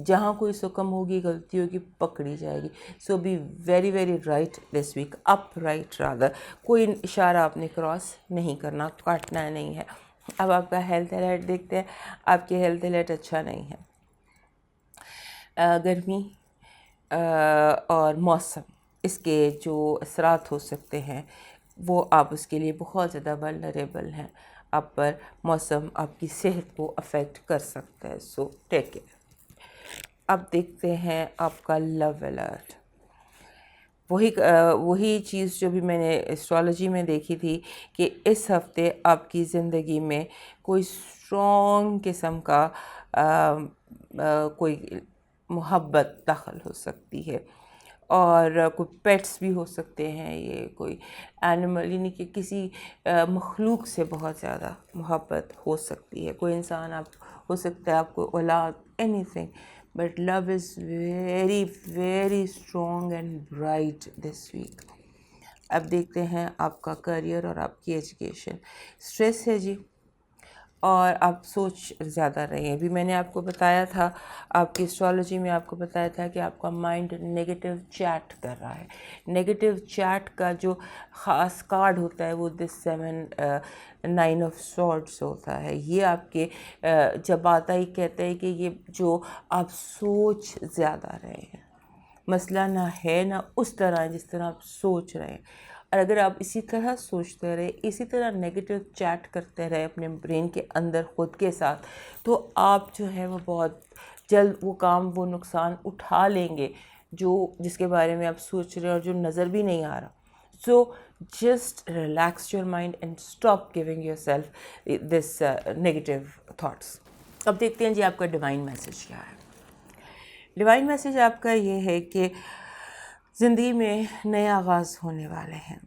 جہاں کوئی سکم ہوگی، غلطی ہوگی، پکڑی جائے گی. So be very very right this week, upright rather. کوئی اشارہ آپ نے کراس نہیں کرنا، کاٹنا نہیں ہے. اب آپ کا ہیلتھ الرٹ دیکھتے ہیں. آپ کے ہیلتھ الرٹ اچھا نہیں ہے. گرمی اور موسم، اس کے جو اثرات ہو سکتے ہیں وہ آپ اس کے لیے بہت زیادہ ولنریبل ہیں. آپ پر موسم آپ کی صحت کو افیکٹ کر سکتا ہے. سو ٹیک کیئر. اب دیکھتے ہیں آپ کا لو الرٹ. وہی چیز جو بھی میں نے ایسٹرالوجی میں دیکھی تھی کہ اس ہفتے آپ کی زندگی میں کوئی اسٹرانگ قسم کا کوئی محبت داخل ہو سکتی ہے، اور کوئی پیٹس بھی ہو سکتے ہیں. یہ کوئی اینیمل، یعنی کہ کسی مخلوق سے بہت زیادہ محبت ہو سکتی ہے. کوئی انسان آپ ہو سکتا ہے، آپ کو اولاد، anything. But love is very very strong and bright this week. اب دیکھتے ہیں آپ کا کریئر اور آپ کی ایجوکیشن. اسٹریس ہے جی، اور آپ سوچ زیادہ رہے ہیں. ابھی میں نے آپ کو بتایا تھا، آپ کی اسٹرالوجی میں آپ کو بتایا تھا کہ آپ کا مائنڈ نگیٹو چیٹ کر رہا ہے. نگیٹو چیٹ کا جو خاص کارڈ ہوتا ہے وہ دس 9 آف سورڈز ہوتا ہے. یہ آپ کے جب آتا ہی کہتا ہے کہ یہ جو آپ سوچ زیادہ رہے ہیں، مسئلہ نہ ہے نہ اس طرح جس طرح آپ سوچ رہے ہیں. اور اگر آپ اسی طرح سوچتے رہے، اسی طرح نگیٹو چیٹ کرتے رہے اپنے برین کے اندر خود کے ساتھ، تو آپ جو ہے وہ بہت جلد وہ کام، وہ نقصان اٹھا لیں گے جس کے بارے میں آپ سوچ رہے ہیں اور جو نظر بھی نہیں آ رہا. So just relax your mind and stop giving your self this negative thoughts. اب دیکھتے ہیں جی آپ کا ڈیوائن میسج کیا ہے. ڈیوائن میسج آپ کا یہ ہے کہ زندگی میں نئے آغاز ہونے والے ہیں.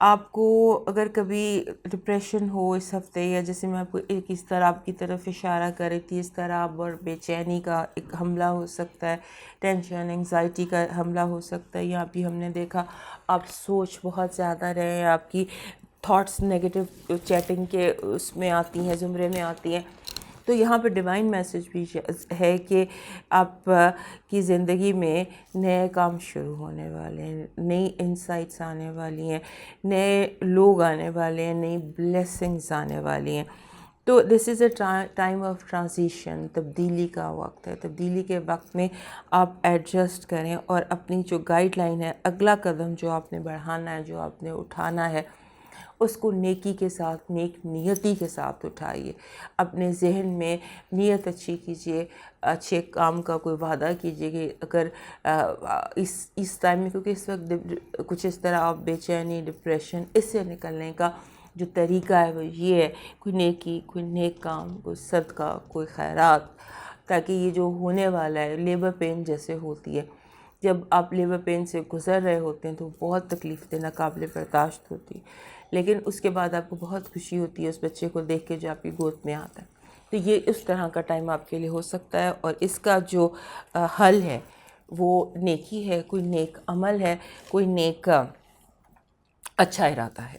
آپ کو اگر کبھی ڈپریشن ہو اس ہفتے، یا جیسے میں آپ کو ایک اس طرح آپ کی طرف اشارہ کر رہی تھی، اس طرح آپ اور بے چینی کا ایک حملہ ہو سکتا ہے، ٹینشن انگزائٹی کا حملہ ہو سکتا ہے. یہاں بھی ہم نے دیکھا آپ سوچ بہت زیادہ رہے ہیں، آپ کی تھاٹس نگیٹو چیٹنگ کے اس میں آتی ہیں، زمرے میں آتی ہیں. تو یہاں پہ ڈیوائن میسج بھی ہے کہ آپ کی زندگی میں نئے کام شروع ہونے والے ہیں، نئی انسائٹس آنے والی ہیں، نئے لوگ آنے والے ہیں، نئی بلیسنگز آنے والی ہیں. تو this is a time of transition. تبدیلی کا وقت ہے. تبدیلی کے وقت میں آپ ایڈجسٹ کریں اور اپنی جو گائیڈ لائن ہے، اگلا قدم جو آپ نے بڑھانا ہے، جو آپ نے اٹھانا ہے، اس کو نیکی کے ساتھ، نیک نیتی کے ساتھ اٹھائیے. اپنے ذہن میں نیت اچھی کیجیے، اچھے کام کا کوئی وعدہ کیجیے کہ اگر اس ٹائم میں، کیونکہ اس وقت کچھ اس طرح آپ بے چینی، ڈپریشن، اس سے نکلنے کا جو طریقہ ہے وہ یہ ہے کوئی نیکی، کوئی نیک کام، کوئی صدقہ، کوئی خیرات، تاکہ یہ جو ہونے والا ہے لیبر پین جیسے ہوتی ہے. جب آپ لیبر پین سے گزر رہے ہوتے ہیں تو بہت تکلیف دہ، ناقابل برداشت ہوتی ہے، لیکن اس کے بعد آپ کو بہت خوشی ہوتی ہے اس بچے کو دیکھ کے جو آپ کی گود میں آتا ہے. تو یہ اس طرح کا ٹائم آپ کے لیے ہو سکتا ہے، اور اس کا جو حل ہے وہ نیکی ہے، کوئی نیک عمل ہے، کوئی نیک اچھا ارادہ ہے.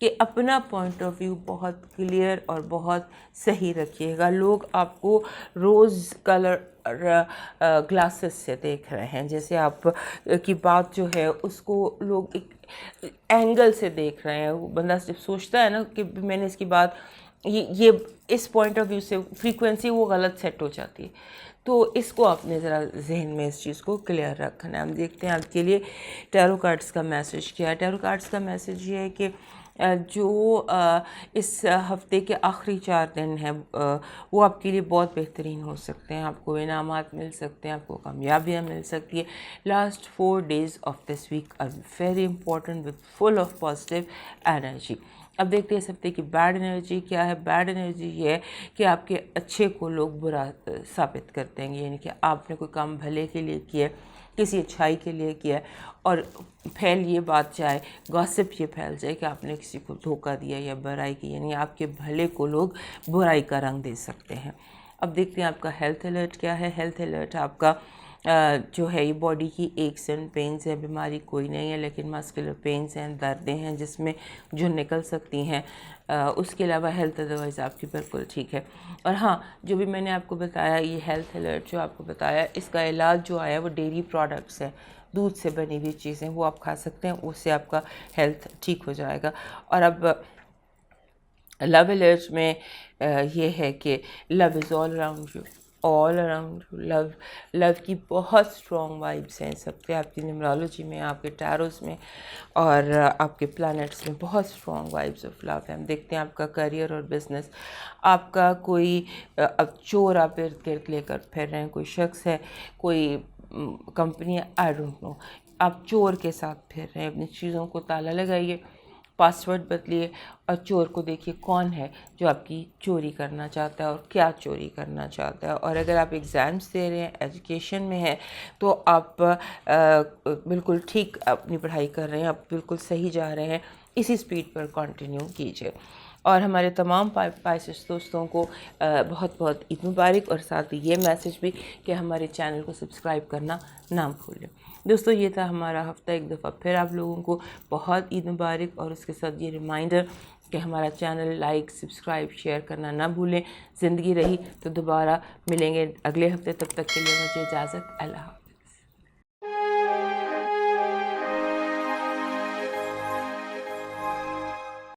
کہ اپنا پوائنٹ آف ویو بہت کلیئر اور بہت صحیح رکھیے گا. لوگ آپ کو روز کلر گلاسز سے دیکھ رہے ہیں، جیسے آپ کی بات جو ہے اس کو لوگ ایک اینگل سے دیکھ رہے ہیں. بندہ جب سوچتا ہے نا کہ میں نے اس کی بات یہ اس پوائنٹ آف ویو سے فریکوینسی وہ غلط سیٹ ہو جاتی ہے. تو اس کو آپ نے ذرا ذہن میں اس چیز کو کلیئر رکھنا ہے. ہم دیکھتے ہیں آپ کے لیے ٹیرو کارڈز کا میسج کیا ہے. ٹیرو کارڈز کا میسج یہ ہے کہ جو اس ہفتے کے آخری 4 دن ہیں وہ آپ کے لیے بہت بہترین ہو سکتے ہیں. آپ کو انعامات مل سکتے ہیں، آپ کو کامیابیاں مل سکتی ہے. Last 4 days of this week are very important with full of positive energy. اب دیکھتے ہیں اس ہفتے کی بیڈ انرجی کیا ہے. بیڈ انرجی یہ ہے کہ آپ کے اچھے کو لوگ برا ثابت کرتے ہیں، یعنی کہ آپ نے کوئی کام بھلے کے لیے کیا ہے، کسی اچھائی کے لیے کیا ہے، اور پھیل یہ بات جائے، گاسپ یہ پھیل جائے کہ آپ نے کسی کو دھوکہ دیا یا برائی کی، یعنی آپ کے بھلے کو لوگ برائی کا رنگ دے سکتے ہیں. اب دیکھتے ہیں آپ کا ہیلتھ الرٹ کیا ہے. ہیلتھ الرٹ آپ کا جو ہے یہ باڈی کی ایکس اینڈ پینز ہے. بیماری کوئی نہیں ہے لیکن مسکولر پینز ہیں، دردیں ہیں جس میں جو نکل سکتی ہیں. اس کے علاوہ ہیلتھ ادروائز آپ کی بالکل ٹھیک ہے. اور ہاں، جو بھی میں نے آپ کو بتایا، یہ ہیلتھ الرٹ جو آپ کو بتایا، اس کا علاج جو آیا وہ ڈیری پروڈکٹس ہیں، دودھ سے بنی ہوئی چیزیں، وہ آپ کھا سکتے ہیں، اس سے آپ کا ہیلتھ ٹھیک ہو جائے گا. اور اب لو الرٹ میں یہ ہے کہ love is all around you, all around you. Love کی بہت اسٹرانگ وائبس ہیں اس ہفتے آپ کی نیمرولوجی میں، آپ کے ٹیروز میں اور آپ کے پلانٹس میں بہت اسٹرانگ وائبس آف لو ہیں. ہم دیکھتے ہیں آپ کا کریئر اور بزنس. آپ کا کوئی اب چور آپ ارد گرد لے کر پھر رہے ہیں، کوئی شخص ہے، کوئی کمپنی، آئی ڈونٹ نو، آپ چور کے ساتھ پھر رہے ہیں. اپنی چیزوں کو تالا لگائیے، پاسورڈ بدلیے اور چور کو دیکھیے کون ہے جو آپ کی چوری کرنا چاہتا ہے اور کیا چوری کرنا چاہتا ہے. اور اگر آپ ایگزامس دے رہے ہیں، ایجوکیشن میں ہیں، تو آپ بالکل ٹھیک اپنی پڑھائی کر رہے ہیں، آپ بالکل صحیح جا رہے ہیں. اسی سپیڈ پر کنٹینیو کیجیے. اور ہمارے تمام پائسس دوستوں کو بہت بہت عید مبارک، اور ساتھ ہی یہ میسج بھی کہ ہمارے چینل کو سبسکرائب کرنا نہ بھولیں. دوستو، یہ تھا ہمارا ہفتہ. ایک دفعہ پھر آپ لوگوں کو بہت عید مبارک، اور اس کے ساتھ یہ ریمائنڈر کہ ہمارا چینل لائک، سبسکرائب، شیئر کرنا نہ بھولیں. زندگی رہی تو دوبارہ ملیں گے اگلے ہفتے. تب تک کے لیے مجھے اجازت. اللہ حافظ.